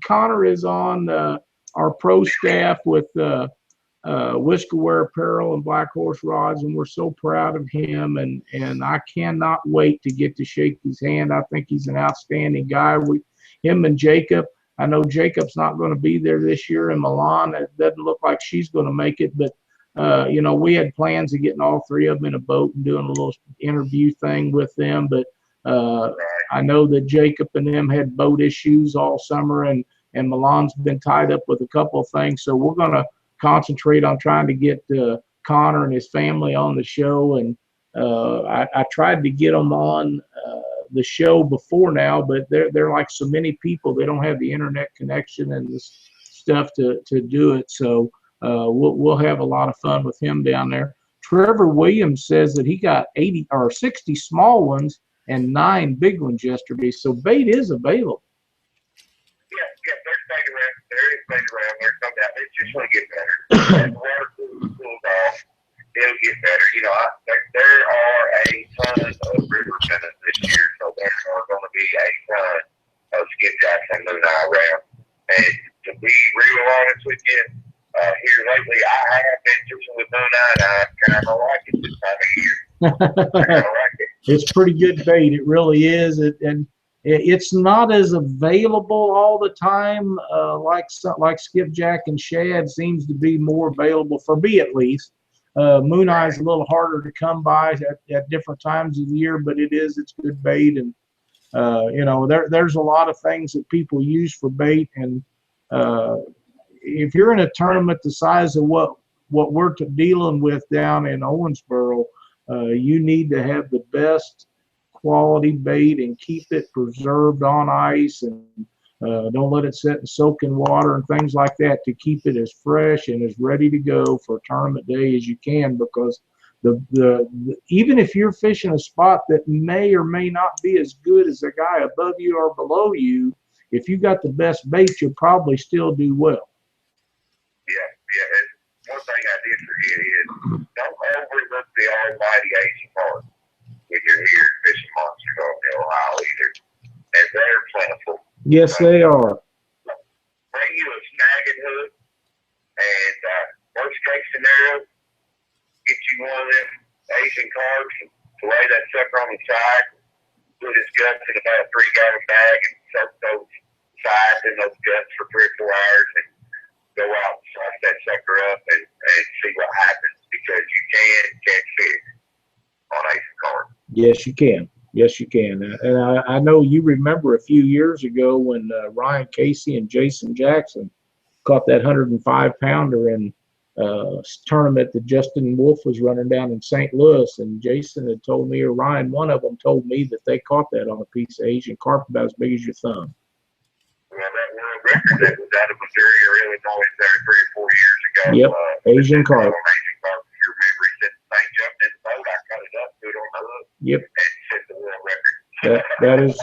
Connor is on our pro staff with Whiskerware Apparel and Black Horse Rods, and we're so proud of him, and I cannot wait to get to shake his hand. I think he's an outstanding guy. Him and Jacob, I know Jacob's not going to be there this year in Milan. It doesn't look like she's going to make it, but you know, we had plans of getting all 3 of them in a boat and doing a little interview thing with them, but I know that Jacob and them had boat issues all summer, and Milan's been tied up with a couple of things, so we're going to concentrate on trying to get Connor and his family on the show. And I tried to get them on the show before now, but they're like so many people, they don't have the internet connection and this stuff to do it. So we'll have a lot of fun with him down there. Trevor Williams says that he got 80 or 60 small ones and 9 big ones yesterday. So bait is available. Yeah, there's bait around. There is bait around. There's no doubt. It's just going to get better. As the water cools off, it'll get better. You know, there are a ton of river tenants this year, so there are going to be a ton of skipjack and moon eye around. And to be real honest with you, here lately, I have been fishing with moon eye, and I kind of like it this time of year. I kind of like it. It's pretty good bait. It really is. And it's not as available all the time, like skipjack and shad seems to be more available, for me at least. Moon eye is a little harder to come by at different times of the year, but it's good bait. And you know, there's a lot of things that people use for bait. And if you're in a tournament the size of what we're dealing with down in Owensboro, you need to have the best quality bait and keep it preserved on ice, and don't let it sit and soak in water and things like that, to keep it as fresh and as ready to go for tournament day as you can. Because even if you're fishing a spot that may or may not be as good as the guy above you or below you, if you got the best bait, you'll probably still do well. Yeah. One thing I did forget is don't overlook the almighty Asian carp when you're here fishing monsters on the Ohio either. And they're plentiful. Yes, they are. Bring you a snagging hook, and worst case scenario, get you one of them Asian carps and lay that sucker on the side, put his guts in about a 3-gallon bag and soak those sides and those guts for 3 or 4 hours, and go out and slice that sucker up and see what happens, because you can catch fish on Asian carp. Yes, you can. Yes, you can. And I know you remember a few years ago when Ryan Casey and Jason Jackson caught that 105-pounder in tournament that Justin Wolf was running down in St. Louis. And Jason had told me, or Ryan, one of them told me, that they caught that on a piece of Asian carp about as big as your thumb. Well, that world record that was out of Missouri or Illinois there 3 or 4 years ago. Yep, Asian carp. Asian carp, if you remember, he said the thing jumped in the boat, I cut it up, put it on the hook. Yep. And set the world record.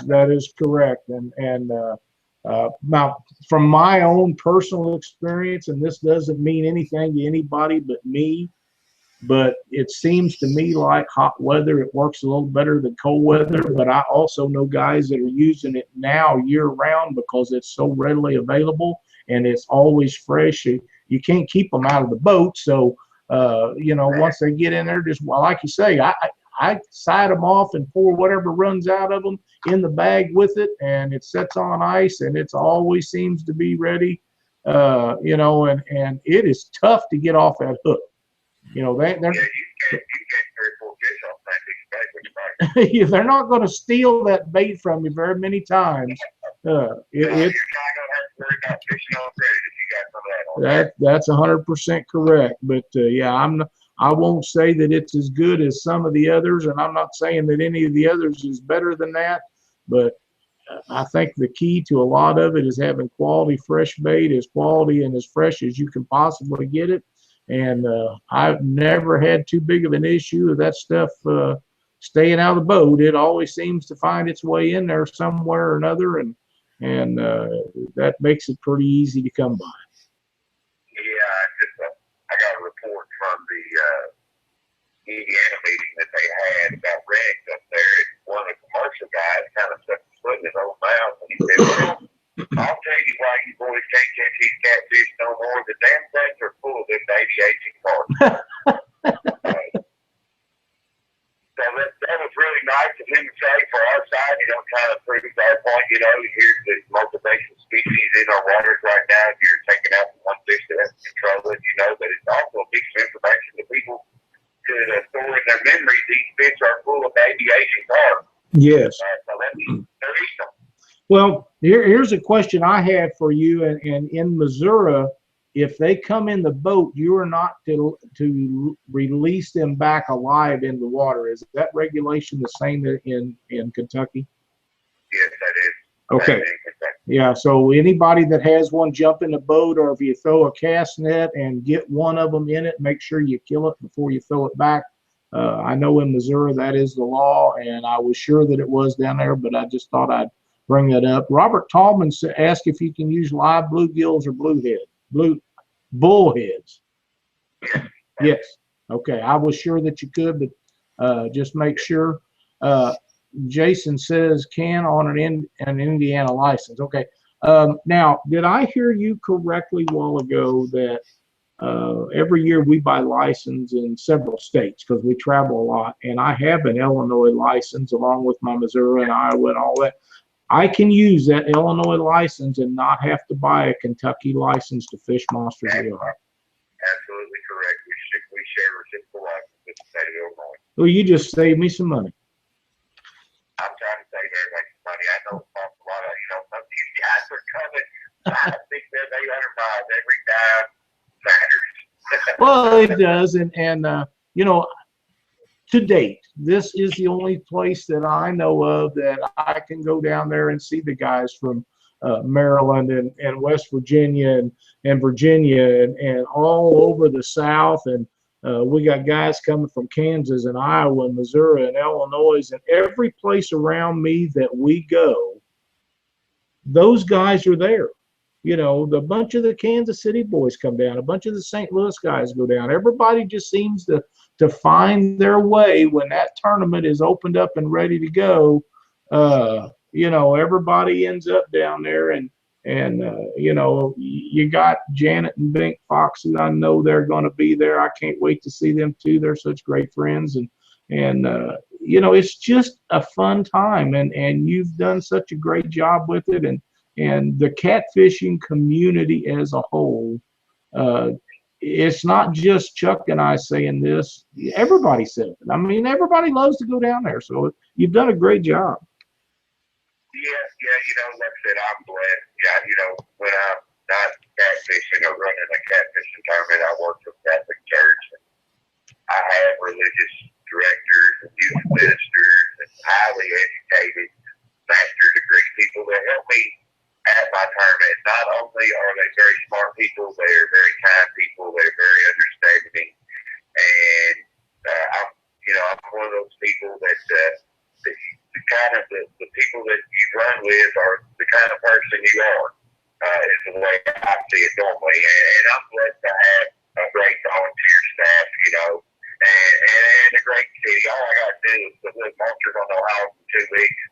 That is correct. And now, from my own personal experience, and this doesn't mean anything to anybody but me, but it seems to me like hot weather, it works a little better than cold weather. But I also know guys that are using it now year round because it's so readily available and it's always fresh. You can't keep them out of the boat. So, you know, once they get in there, just, well, like you say, I side them off and pour whatever runs out of them in the bag with it, and it sets on ice, and it's always seems to be ready. You know, and it is tough to get off that hook. You know, they're Yeah, you get 3 or 4 fish off that big bait with your bait. they're not going to steal that bait from you very many times. You're not going to have to worry about fishing on credit if you got some of that on there. That's 100% correct. But yeah, I won't say that it's as good as some of the others, and I'm not saying that any of the others is better than that. But I think the key to a lot of it is having quality fresh bait, as quality and as fresh as you can possibly get it. And I've never had too big of an issue of that stuff staying out of the boat. It always seems to find its way in there somewhere or another, and that makes it pretty easy to come by. Yeah, I got a report from the Indiana meeting that they had about regs up there. And one of the commercial guys kind of stuck his foot in his own mouth, and he said, "Well, I'll tell you why you boys can't catch these catfish no more. The damn things are full of them baby aging cards." So that was really nice of him to say for our side. You know, kind of proves our point. You know, here's the multiplication species in our waters right now. If you're taking out one fish that has to control it, you know, but it's also a piece of information that people could store in their memory. These fish are full of baby aging cards. Yes. So that means they're eating them. Well, here's a question I had for you. And in Missouri, if they come in the boat, you are not to release them back alive in the water. Is that regulation the same in Kentucky? Yes, that is. Okay. Yeah, so anybody that has one jump in the boat, or if you throw a cast net and get one of them in it, make sure you kill it before you throw it back. I know in Missouri that is the law, and I was sure that it was down there, but I just thought I'd bring that up. Robert Tallman asked if you can use live bluegills or bullheads. Yes. Okay. I was sure that you could, but just make sure. Jason says can on an Indiana license. Okay. Now, did I hear you correctly a while ago that every year we buy license in several states because we travel a lot, and I have an Illinois license along with my Missouri and Iowa and all that. I can use that Illinois license and not have to buy a Kentucky license to fish monsters. Absolutely correct. We share reciprocal license with the state of Illinois. Well, you just saved me some money. I'm trying to save everybody some money. I know it costs a lot of, some of these guys are coming. I think they're 800 miles every time matters. Well, it does, and to date, this is the only place that I know of that I can go down there and see the guys from Maryland and West Virginia and Virginia and all over the South. And we got guys coming from Kansas and Iowa and Missouri and Illinois, and every place around me that we go, those guys are there. The bunch of the Kansas City boys come down, a bunch of the St. Louis guys go down. Everybody just seems to find their way when that tournament is opened up and ready to go. Everybody ends up down there, and you got Janet and Bink Fox, and I know they're going to be there. I can't wait to see them too. They're such great friends, and it's just a fun time, and you've done such a great job with it, and the catfishing community as a whole. It's not just Chuck and I saying this. Everybody says it. I mean, everybody loves to go down there. So you've done a great job. Yeah, like I said, I'm blessed. Yeah, when I'm not catfishing or running a catfishing tournament, I work for Catholic Church. And I have religious directors and youth ministers and highly educated master degree people that help me at my tournament. Not only are they very smart people, they are very kind people, they're very understanding, and I'm one of those people that the people that you run with are the kind of person you are. Is the way I see it normally, and I'm blessed to have a great volunteer staff, and a great city. All I got to do is put little monsters on the house in 2 weeks.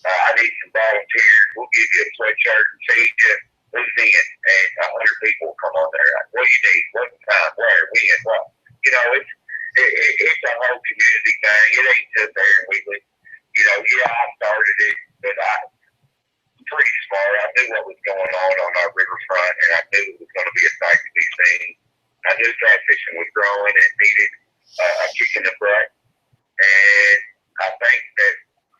I need some volunteers. We'll give you a sweatshirt and feed you. Who's in? And 100 people will come on there. What do you need? What time? Where? When? What? it's a whole community thing. It ain't just there in Wheatley. You know, yeah, I started it, but I'm pretty smart. I knew what was going on our riverfront, and I knew it was going to be a sight to be seen. I knew catfishing was growing and needed a kick in the butt. And I think that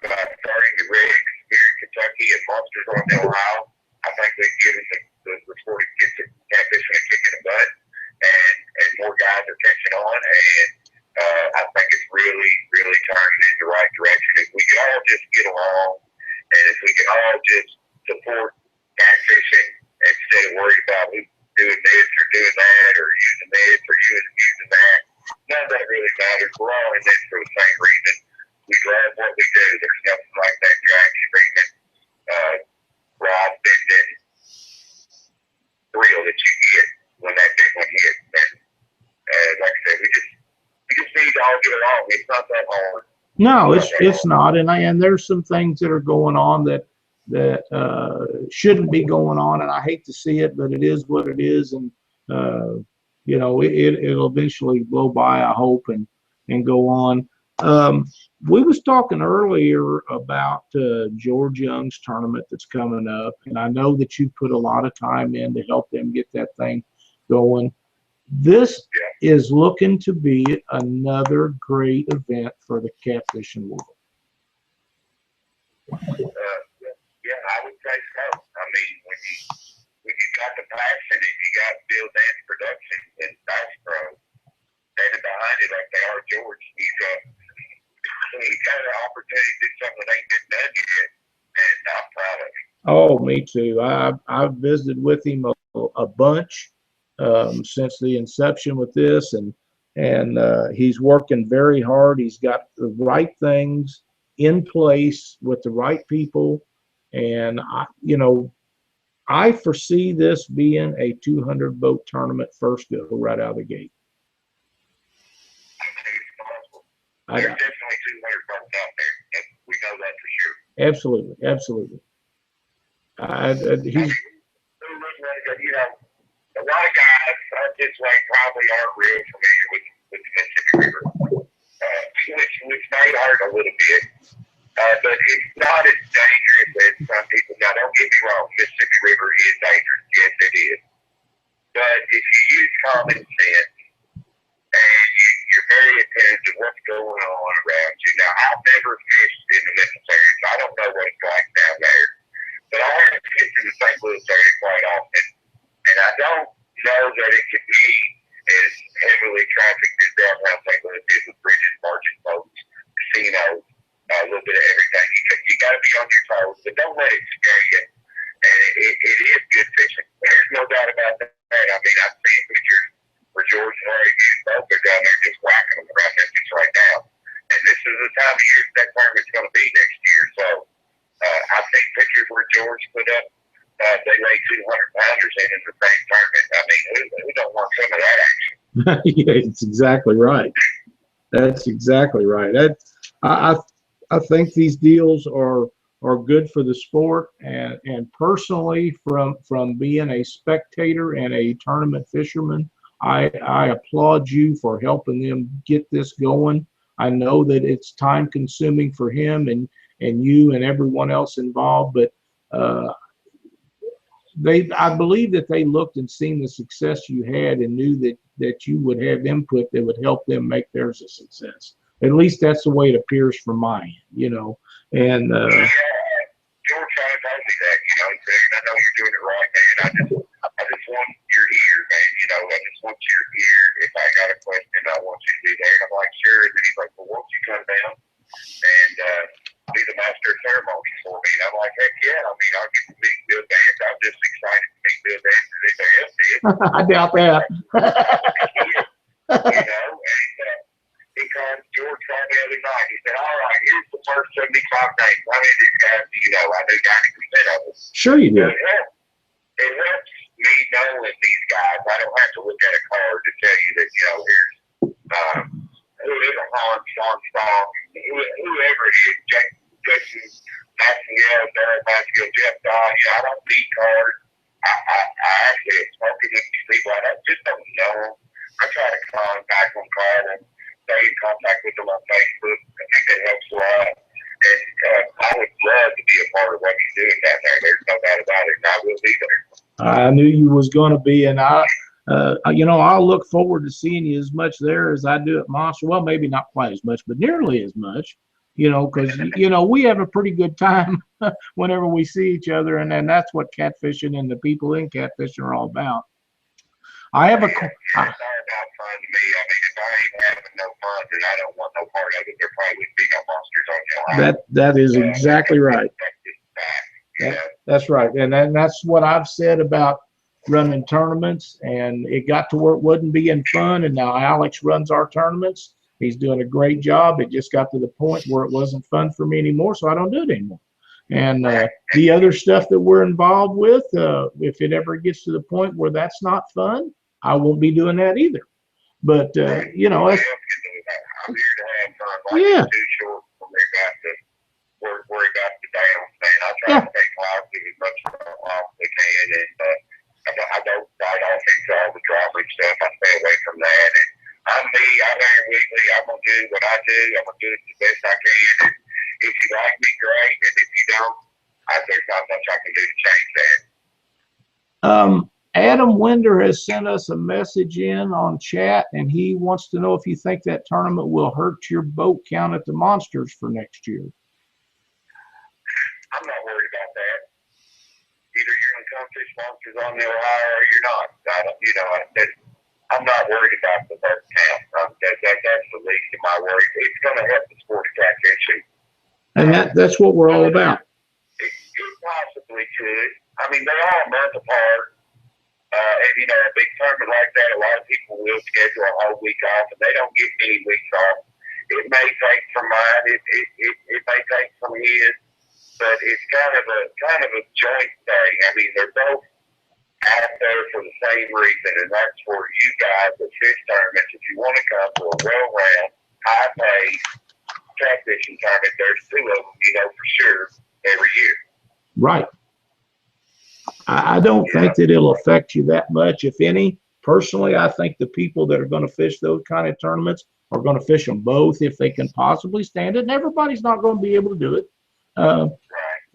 by starting the rigs here in Kentucky and Monsters on the Ohio, I think we've given the sport of catfishing a kick in the butt, and more guys are catching on. And I think it's really, really turning in the right direction. If we can all just get along, and if we can all just support catfishing instead of worried about who's doing this or doing that or using this or using that, none of that really matters. We're all in this for the same reason. We love what we do. There's nothing like that drag screaming, rod bending thrill that you get when that big one hits. And like I said, we just need to all get along. It's not that hard. No, it's not, and there's some things that are going on that shouldn't be going on, and I hate to see it, but it is what it is, and you know, it'll eventually blow by, I hope, and go on. We was talking earlier about George Young's tournament that's coming up, and I know that you put a lot of time in to help them get that thing going. This is looking to be another great event for the catfishing world. Yeah, I would say so. I mean, when you got the passion and you got Bill Dance Productions and Bass Pro standing behind it like they are George, he's got an opportunity to do something that ain't been done yet, and I'm proud of him. Oh, me too. I've visited with him a bunch since the inception with this, and he's working very hard. He's got the right things in place with the right people, and I foresee this being a 200 boat tournament first go right out of the gate. I think it's possible. There's definitely 200 boats out there, and we know that for sure. Absolutely, absolutely. He's. You know, a lot of guys up this way probably aren't real familiar with the Mississippi River, which may hurt a little bit, but it's not as dangerous as some people. Now, don't get me wrong, Mississippi River is dangerous. Yes, it is. But if you use common sense and you're very attentive to what's going on around you. Now, I've never fished in the Memphis area, so I don't know what it's like down there. But I have fished in the St. Louis area quite often, and I don't know that it can be as heavily trafficked as downtown St. Louis is with bridges, barges, boats, casinos, a little bit of everything. You got to be on your toes, but don't let it scare you. And it is good fishing. There's no doubt about that. I mean, I've seen pictures where George and Larry Hughes both are down there just whacking them around Memphis right now. And this is the time of year that tournament's going to be next year. So I've seen pictures where George put up, they lay 200-pounders in the same tournament. I mean, who don't want some of that action? Yeah, it's exactly right. That's exactly right. I think these deals are good for the sport, and personally, from being a spectator and a tournament fisherman, I applaud you for helping them get this going. I know that it's time consuming for him and you and everyone else involved, but I believe that they looked and seen the success you had and knew that you would have input that would help them make theirs a success. At least that's the way it appears from my end, you know. And George kind of told me that, you know, he said, I know you're doing it right, man. I just want your ear, man. You know, I just want your ear. If I got a question, I want you to be there. And I'm like, sure. And then he's like, well, won't you come down and be the master of ceremonies for me? And I'm like, heck yeah. I mean, I'll get to meet Bill Dance. I'm just excited to meet Bill Dance as anybody else is. I doubt that. You know, and George called me the other night. He said, all right, here's the first 75 names. How many of these guys do you know? I knew 90% of them. Sure you do. It helps me knowing these guys. I don't have to look at a card to tell you that, you know, here's whoever Hans, Sean Strong, whoever it is, Jason Maxwell, Darren Maxwell, Jeff Dye. I don't need cards. I actually am talking to these people. I just don't know them. I try to contact them, call them. stay in contact with them on Facebook. I think that helps a lot. And I would love to be a part of what you're doing down there. There's no doubt about it. And I will be there. I knew you was going to be, and I'll look forward to seeing you as much there as I do at Monster. Well, maybe not quite as much, but nearly as much. Because we have a pretty good time whenever we see each other, and then that's what catfishing and the people in catfishing are all about. I have a. It's all about fun to me. I mean, if I ain't having no fun, then I don't want no part of it. There probably would be no monsters on your line. That is exactly right. Yeah. That's right, and that's what I've said about running tournaments. And it got to where it wasn't being fun, and now Alex runs our tournaments. He's doing a great job. It just got to the point where it wasn't fun for me anymore, so I don't do it anymore. And the other stuff that we're involved with, if it ever gets to the point where that's not fun, I won't be doing that either. But I'm here to have fun. Like Yeah. Too short from where it got to down. Man, I try to take life as much off as I can, and I don't bite off into all the drama and stuff. I stay away from that. And I'm me. I'm here Wheatley. I'm gonna do what I do. I'm gonna do it the best I can. And if you like me, great. And if you don't, there's not much I can do to change that. Adam Winder has sent us a message in on chat, and he wants to know if you think that tournament will hurt your boat count at the Monsters for next year. I'm not worried about that. Either you're going to come fish monsters on the Ohio or you're not. I'm not worried about the boat count. That's the least of my worries. It's going to help the sport of catfishing. And that's what we're all about. It possibly could. I mean, they're all a month apart. And, a big tournament like that, a lot of people will schedule a whole week off, and they don't get any weeks off. It may take from mine. It may take from his. But it's kind of a joint thing. I mean, they're both out there for the same reason, and that's for you guys at fish tournaments. If you want to come to a well-round, high-paid catfishing tournament, there's two of them, for sure, every year. Right. I don't think that it'll affect you that much, if any. Personally, I think the people that are going to fish those kind of tournaments are going to fish them both if they can possibly stand it. And everybody's not going to be able to do it.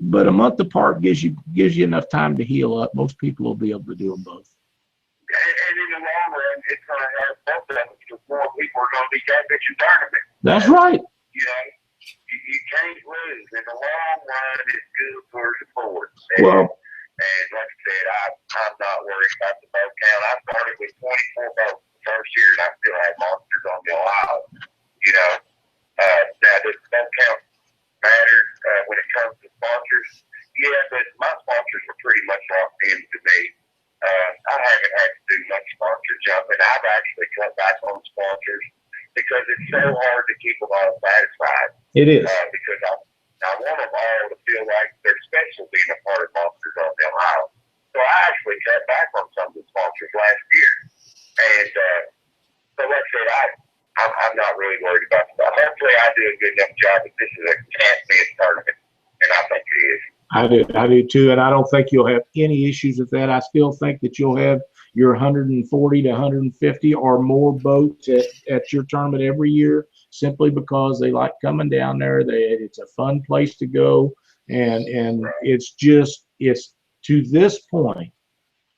But a month apart gives you enough time to heal up. Most people will be able to do them both. And in the long run, it's going to help both of them because more people are going to be catfishing tournaments. That's right. You can't lose. In the long run, it's good for the sport. And like I said, I'm not worried about the boat count. I started with 24 boats the first year, and I still had monsters on the Ohio. Now, does the boat count matter when it comes to sponsors? Yeah, but my sponsors were pretty much locked in to me. I haven't had to do much sponsor jumping. I've actually cut back on sponsors because it's so hard to keep them all satisfied. It is. Because I want them all to feel like they're special being a part of Monsters on the Ohio. So I actually cut back on some of the sponsors last year. And so like I said, I'm not really worried about that. Hopefully I do a good enough job, but this is a can't-miss tournament, and I think it is. I do too, and I don't think you'll have any issues with that. I still think that you'll have your 140 to 150 or more boats at your tournament every year, simply because they like coming down there. It's a fun place to go, and it's to this point,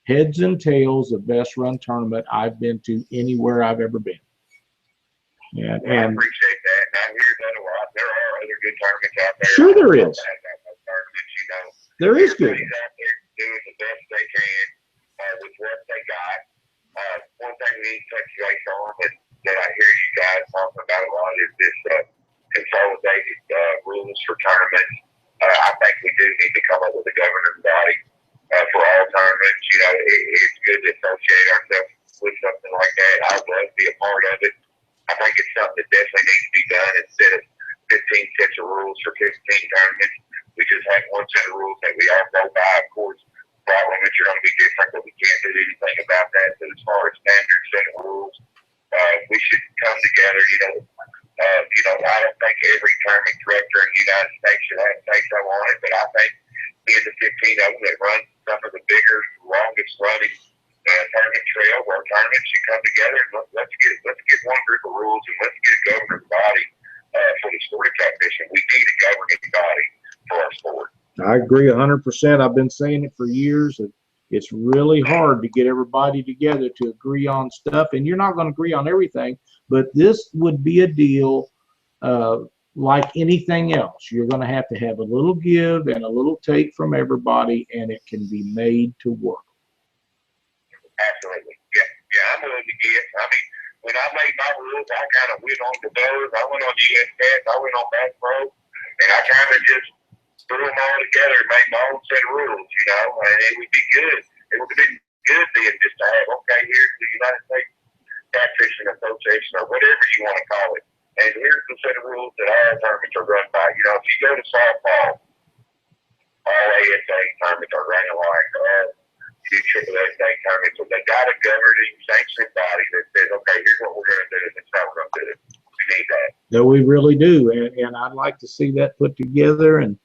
heads and tails the best run tournament I've been to anywhere I've ever been. And I appreciate that. And I hear that a lot. There are other good tournaments out there. Sure, there is. There is good. Everybody's out there doing the best they can with what they got. One thing we need to touch base on that I hear you guys talking about a lot is this consolidated rules for tournaments. I think we do need to come up with a governing body for all tournaments. It's good to associate ourselves with something like that. I'd love to be a part of it. I think it's something that definitely needs to be done instead of 15 sets of rules for 15 tournaments. We just have one set of rules that we all go by. Of course, our limits are going to be different, but we can't do anything about that. So as far as standard set of rules, we should come together. I don't think every tournament director in the United States should have a say-so on it, but I think being the 15 of them that run some of the bigger, longest running tournament trail where tournaments should come together and let's get one group of rules and let's get a a governing body for the sport of catfishing. We need a governing body for our sport. I agree 100%. I've been saying it for years. It's really hard to get everybody together to agree on stuff, and you're not going to agree on everything, but this would be a deal like anything else. You're going to have a little give and a little take from everybody, and it can be made to work. Absolutely. Yeah, I'm willing to give. I mean, when I made my rules, I kind of went on the those. I went on US Cats, I went on Bass Pro, and I kind of just threw them all together and made my own set of rules, you know, and it would be good. It would have been good then just to have, okay, here's the United States Catfishing Association or whatever you want to call it, and here's the set of rules that all tournaments are run by. You know, if you go to softball, all ASA tournaments are running like Triple SA tournaments, so they got a governing sanctioning body that says, okay, here's what we're going to do, and this is how we're going to do it. We need that. No, we really do, and I'd like to see that put together, and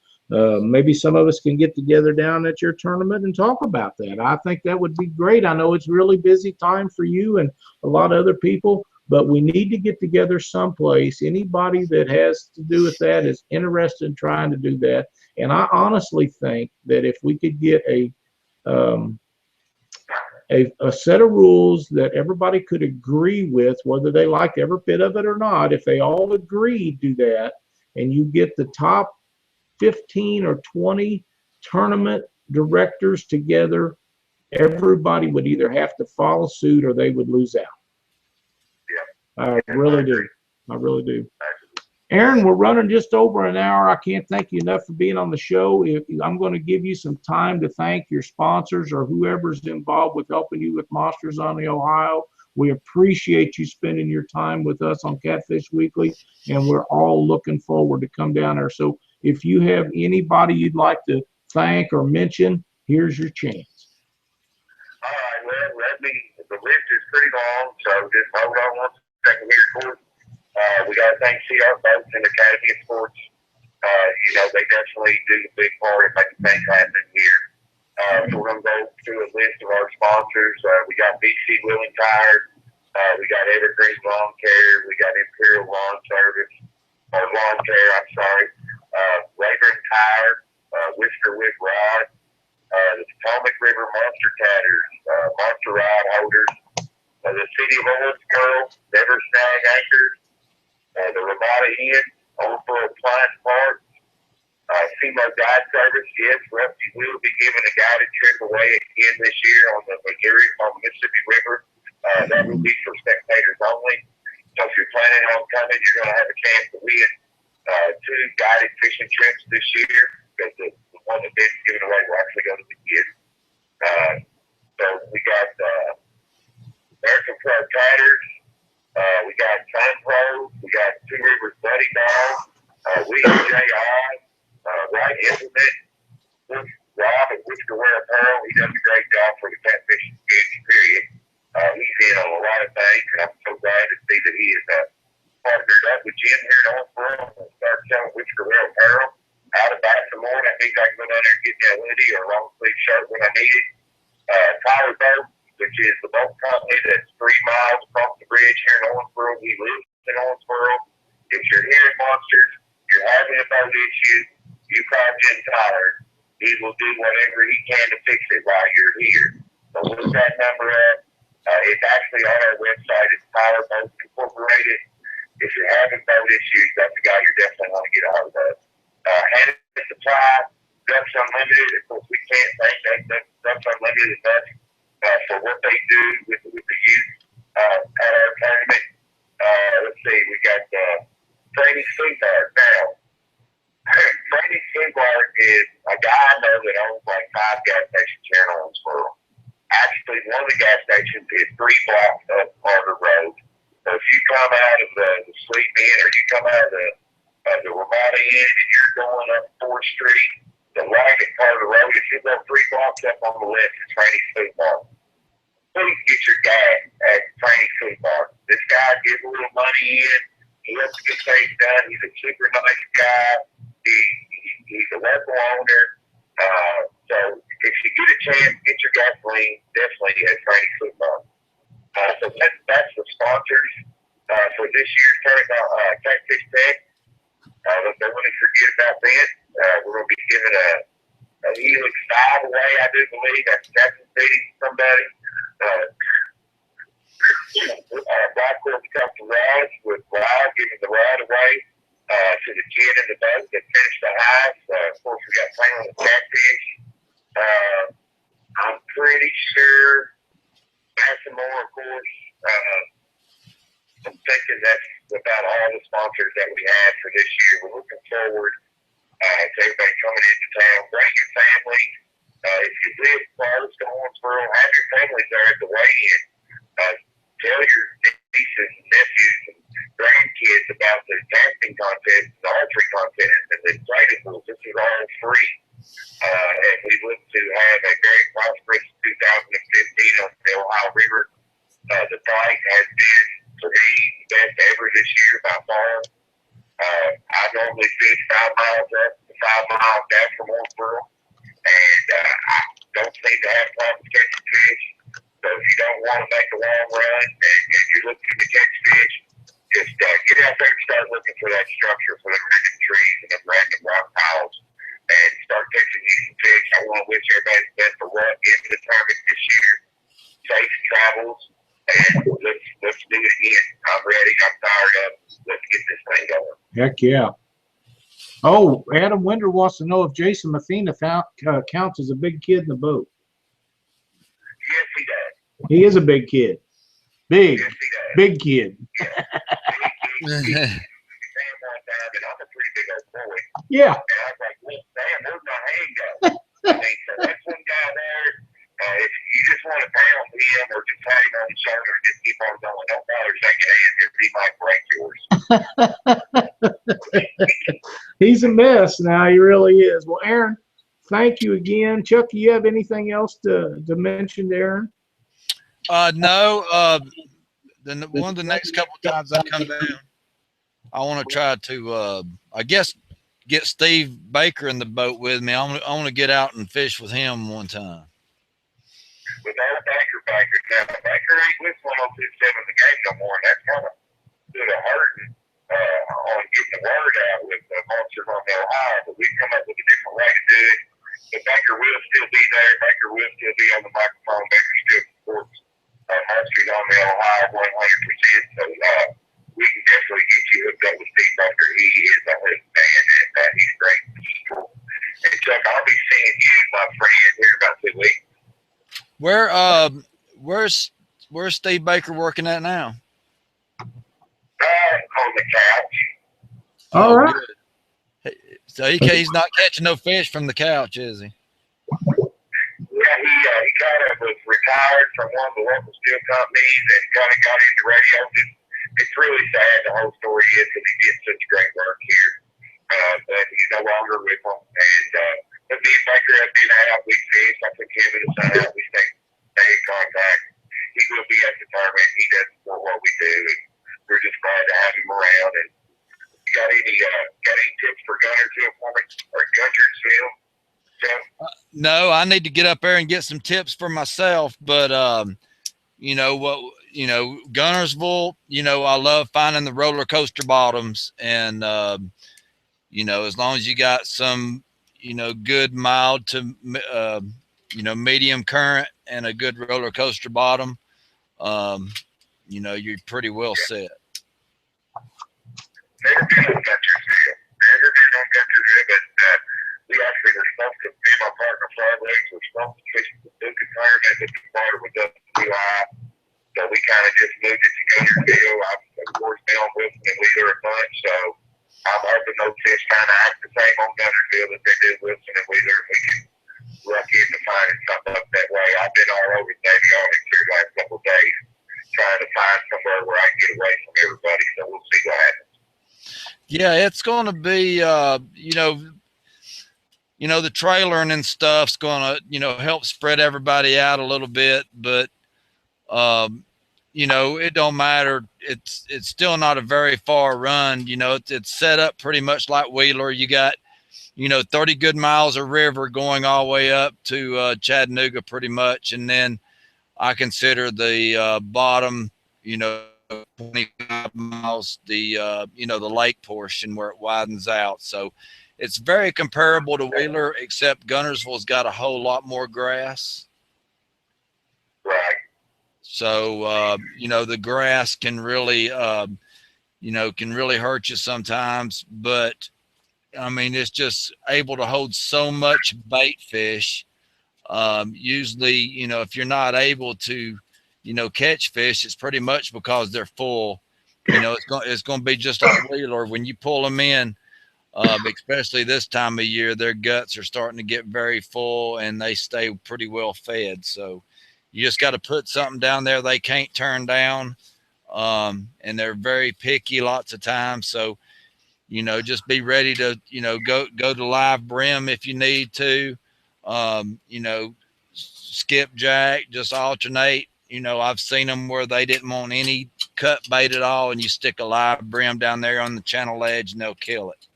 maybe some of us can get together down at your tournament and talk about that. I think that would be great. I know it's really busy time for you and a lot of other people, but we need to get together someplace. Anybody that has to do with that is interested in trying to do that, and I honestly think that if we could get a set of rules that everybody could agree with, whether they liked every bit of it or not, if they all agreed to that, and you get the top 15 or 20 tournament directors together, everybody would either have to follow suit or they would lose out. Yeah. I really do. I really do. Aaron, we're running just over an hour. I can't thank you enough for being on the show. I'm going to give you some time to thank your sponsors or whoever's involved with helping you with Monsters on the Ohio. We appreciate you spending your time with us on Catfish Weekly, and we're all looking forward to come down there. So if you have anybody you'd like to thank or mention, here's your chance. All right, well, the list is pretty long, so just hold on one second here, Court. We got to thank CR Boats and Academy of Sports. You know, they definitely do a big part in making things happen here. So we're going to go through a list of our sponsors. We got BC Wheeling Tires. We got Evergreen Lawn Care. We got Imperial Lawn Service, or Lawn Care, I'm sorry. Rayburn Tire, Whisker Wick Rod, the Potomac River Monster Tatters, Monster Rod Holders, the City of Owensboro, Never Snag Anchors, the Ramada Inn, Owensboro Appliance Parts, SEMO Guide Service. Yes, Rusty will be giving a guided trip away again this year on the Mississippi River. That will be for spectators only. So if you're planning on coming, you're going to have a chance to win 2 guided fishing trips this year, because the one that didn't give it away will actually go to the kids. So we got American Pro Tatters, we got Sun Pro, we got Two Rivers Buddy Dog, William J. Oz, Right Implement, Rob at Whisker Wear Apparel. He does a great job for the catfishing community, period. He's in on a lot of things, and I'm so glad to see that he is partnered up with Jim here in Owensboro and start selling Whisker Wear Apparel. Out of Baltimore, that means I can go down there and get me a hoodie or a long sleeve shirt when I need it. Tyler Boat, which is the boat company that's 3 miles across the bridge here in Owensboro. He lives in Owensboro. If you're here in Monsters, you're having a boat issue, you call Jim Tyler. He will do whatever he can to fix it while you're here. So look that number up. It's actually on our website. It's Tyler Boats Incorporated. If you're having boat issues, that's the guy you definitely want to get a hold of. Hannon Supply, Ducks Unlimited. Of course, we can't thank Ducks Unlimited enough for what they do with the youth at our tournament. Let's see, we got Franny Sweetheart now. Franny Sweetheart is a guy I know that owns like 5 gas stations here in Owensboro. Actually, one of the gas stations is 3 blocks up Carter Road. So if you come out of the Sleep Inn, or you come out of the Ramada Inn and you're going up 4th Street, the right at Carter Road, if you go 3 blocks up on the left, it's Franny's Food Mart. Please get your gas at Franny's Food Mart. This guy gives a little money in. He helps get things done. He's a super nice guy. He's a local owner. So if you get a chance, get your gasoline definitely at Franny's Food Mart. So that's the sponsors. for this year's tournament, Catfish Tech. Let's don't really forget about that. We're going to be giving a Helix 5 away, I do believe. That's Jackson City, somebody. Black Horse Custom Rides with Lyle giving the ride away to the kid in the boat that finished the highest. Of course, we got playing on the Catfish. I'm pretty sure More, of course. I'm thinking that's about all the sponsors that we had for this year. We're looking forward to everybody coming into town. Bring your family. If you live close to Owensboro, have your families there at the weigh-in. Tell your nieces and nephews and grandkids about the casting contest, the archery contest, and the trading pools. This is all free. And we look to have a very prosperous 2015 on the Ohio River. The fight has been, for me, the best ever this year by far. I normally fish 5 miles up to 5 miles down from Owensboro, and I don't seem to have problems catching fish. So if you don't want to make a long run and you're looking to catch fish, just get out there and start looking for that structure, for the random trees and the random rock piles, and start catching you some fish. I want to wish everybody the best of luck in the tournament this year. Safe travels, and let's do it again. I'm ready. I'm fired up. Let's get this thing going. Heck yeah. Oh, Adam Winder wants to know if Jason Mathena counts as a big kid in the boat. Yes, he does. He is a big kid. Big, Yes, he does. big kid. Yeah. Sam one time, and I'm a pretty big old boy. Yeah. And I was like, well, Sam, where's my hand go? I mean, so that's one guy there. If you just want to pound him or just pat him on the shoulder and just keep on going, don't bother shaking hands because he might break yours. He's a mess now. He really is. Well, Aaron, thank you again. Chuck, do you have anything else to mention to Aaron? No. One of the next couple of times I come down, I want to try to, I guess, get Steve Baker in the boat with me. I want to get out and fish with him one time. Without Baker now, Baker ain't with 1027 the game no more, and that's kind of good a hurting on getting the word out with the monsters on the Ohio. But we've come up with a different way to do it. But Baker will still be there. Baker will still be on the microphone. Baker still supports monsters on the Ohio 100%. So we can definitely get you hooked up with Steve Baker. He is a hook man, and he's great people. And Chuck, I'll be seeing you, my friend, here in about 2 weeks. Where's Steve Baker working at now? On the couch. All right. Good. So he's not catching no fish from the couch, is he? Yeah, he kind of was retired from one of the local steel companies and kind of got into radio. It's really sad. The whole story is because he did such great work here, but he's no longer with them. And but me and Baker have been out. We fish. I took him and his son out. We stay in contact. He will be at the tournament. He does support what we do, and we're just glad to have him around. And you got any tips for Guntersville for me, or Guntersville? No, I need to get up there and get some tips for myself. But Guntersville, I love finding the roller coaster bottoms, and as long as you got some, good mild to medium current and a good roller coaster bottom, you're pretty well set. Never been on Guntersville, but we actually were supposed to be my partner Friday. We're supposed to fish the Duke tournament at the water with WI. So we kind of just moved it to Guntersville. I've, of course, been on Wilson and Wheeler a bunch, so I'm hoping those fish kind of act the same on Guntersville as they do Wilson and Wheeler. We can luck into finding something up that way. I've been all over the Navy Army through the last couple of days trying to find somewhere where I can get away from everybody, so we'll see what happens. Yeah, it's going to be, the trailering and stuff's going to, help spread everybody out a little bit, but, it don't matter. It's still not a very far run. It's set up pretty much like Wheeler. You got, 30 good miles of river going all the way up to Chattanooga pretty much. And then I consider the bottom, 25 miles, the lake portion where it widens out. So it's very comparable to Wheeler, except Guntersville's got a whole lot more grass. Right. So, the grass can really, can really hurt you sometimes, but I mean, it's just able to hold so much bait fish. Usually, if you're not able to, catch fish, it's pretty much because they're full. It's going to be just like Wheeler. When you pull them in, especially this time of year, their guts are starting to get very full and they stay pretty well fed. So you just got to put something down there they can't turn down. And they're very picky lots of times. So, just be ready to, go to live brim if you need to, skipjack, just alternate. I've seen them where they didn't want any cut bait at all, and you stick a live brim down there on the channel edge and they'll kill it.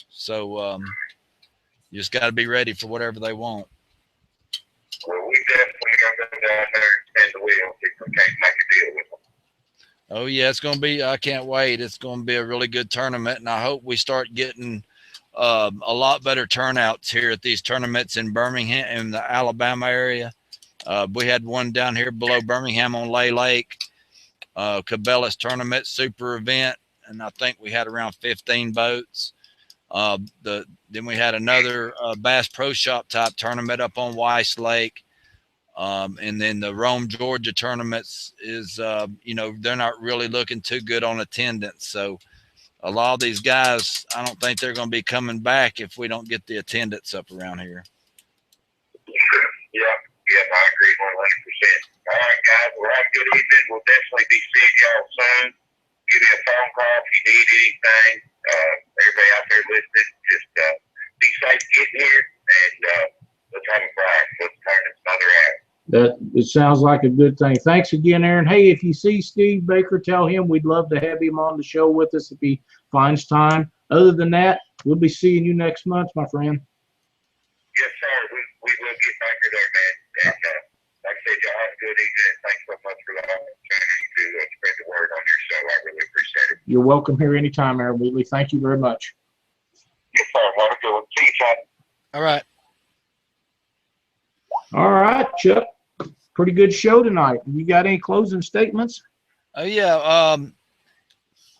So you just got to be ready for whatever they want. Well, we definitely got to go down there and spin the wheel if we can't make a deal with them. Oh yeah, it's going to be, I can't wait. It's going to be a really good tournament, and I hope we start getting a lot better turnouts here at these tournaments in Birmingham, in the Alabama area. We had one down here below Birmingham on Lay Lake, Cabela's tournament, super event, and I think we had around 15 boats. Then we had another Bass Pro Shop type tournament up on Weiss Lake. And then the Rome, Georgia tournaments is, they're not really looking too good on attendance. So a lot of these guys, I don't think they're going to be coming back if we don't get the attendance up around here. Yeah, I agree 100%. All right, guys, well, have a good evening. We'll definitely be seeing y'all soon. Give me a phone call if you need anything. Everybody out there listening, just be safe getting here, and let's have a blast. Let's turn this mother out. It sounds like a good thing. Thanks again, Aaron. Hey, if you see Steve Baker, tell him we'd love to have him on the show with us if he finds time. Other than that, we'll be seeing you next month, my friend. Yes, sir. We will get back to there, man. And like I said, y'all have a good evening. Thanks so much for the opportunity to spread the word on your show. I really appreciate it. You're welcome here anytime, Aaron Wheatley. Thank you very much. Yes, sir. Have a good one. See you, Chuck. All right. All right, Chuck. Pretty good show tonight. You got any closing statements? Oh yeah.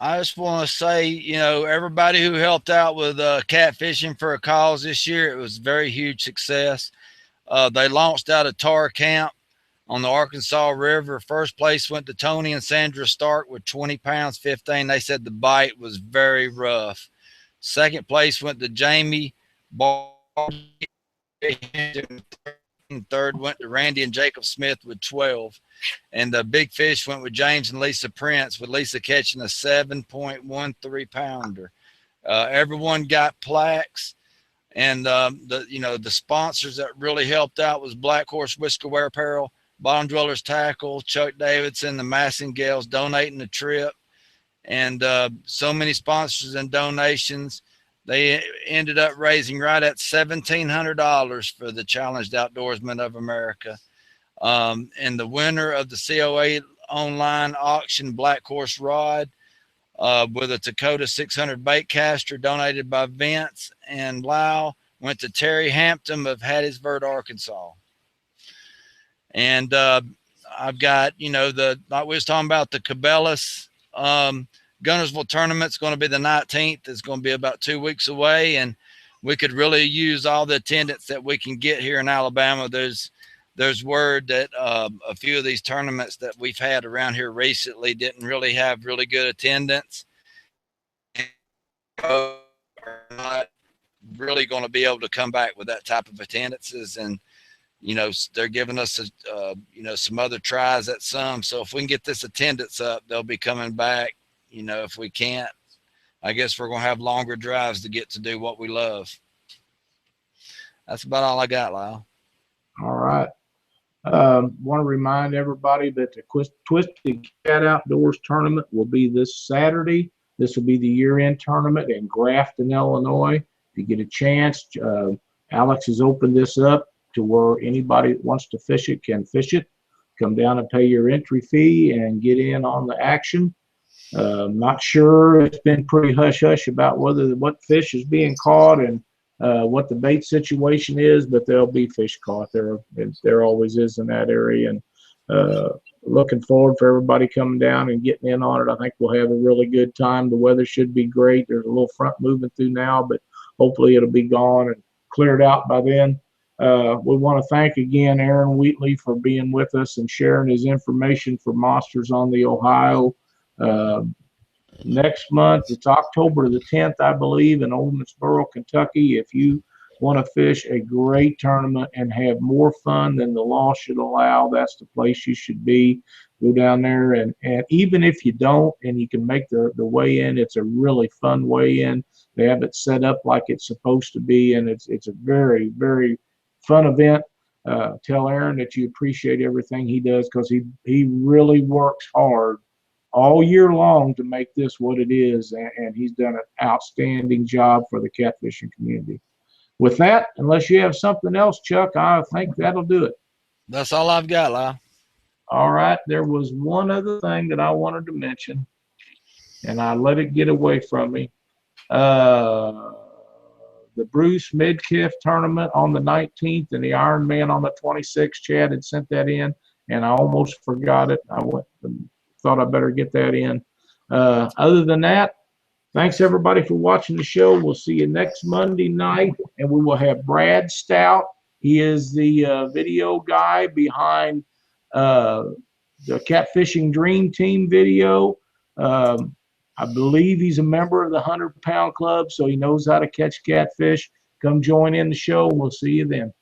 I just want to say, everybody who helped out with catfishing for a cause this year, it was a very huge success. They launched out of Tar Camp on the Arkansas River. First place went to Tony and Sandra Stark with 20 pounds, 15. They said the bite was very rough. Second place went to Jamie Bar. Third went to Randy and Jacob Smith with 12. And the big fish went with James and Lisa Prince, with Lisa catching a 7.13 pounder. Everyone got plaques. And the sponsors that really helped out was Black Horse Whisker Wear Apparel, Bottom Dwellers Tackle, Chuck Davidson, the Massingales donating the trip, and so many sponsors and donations. They ended up raising right at $1,700 for the Challenged Outdoorsman of America. And the winner of the COA online auction, Black Horse Rod, with a Dakota 600 bait caster donated by Vince and Lyle, went to Terry Hampton of Hattiesburg, Arkansas. And I've got, like we was talking about, the Cabela's Guntersville tournament's going to be the 19th. It's going to be about 2 weeks away, and we could really use all the attendance that we can get here in Alabama. There's word that a few of these tournaments that we've had around here recently didn't really have really good attendance. Are not really going to be able to come back with that type of attendances, and they're giving us some other tries at some. So if we can get this attendance up, they'll be coming back. If we can't, I guess we're going to have longer drives to get to do what we love. That's about all I got, Lyle. All right. Want to remind everybody that the Twisted Cat Outdoors tournament will be this Saturday. This will be the year-end tournament in Grafton, Illinois. If you get a chance, Alex has opened this up to where anybody that wants to fish it can fish it. come down and pay your entry fee and get in on the action. Not sure. It's been pretty hush-hush about what fish is being caught and what the bait situation is, but there'll be fish caught. There always is in that area, and looking forward for everybody coming down and getting in on it. I think we'll have a really good time. The weather should be great. There's a little front moving through now, but hopefully it'll be gone and cleared out by then. We want to thank again Aaron Wheatley for being with us and sharing his information for Monsters on the Ohio. Next month, it's October the 10th, I believe, in Owensboro, Kentucky. If you want to fish a great tournament and have more fun than the law should allow, that's the place you should be. Go down there, and even if you don't and you can make the weigh-in, it's a really fun weigh-in. They have it set up like it's supposed to be, and it's a very, very fun event. Tell Aaron that you appreciate everything he does, because he really works hard all year long to make this what it is, and he's done an outstanding job for the catfishing community. With that, unless you have something else, Chuck, I think that'll do it. That's all I've got, Lyle. All right, there was one other thing that I wanted to mention, and I let it get away from me. The Bruce Midkiff tournament on the 19th and the Ironman on the 26th. Chad had sent that in, and I almost forgot it. I thought I better get that in. Other than that, thanks everybody for watching the show. We'll see you next Monday night, and we will have Brad Stout. He is the video guy behind the Catfishing Dream Team video. I believe he's a member of the 100 Pound Club, so he knows how to catch catfish. Come join in the show, and we'll see you then.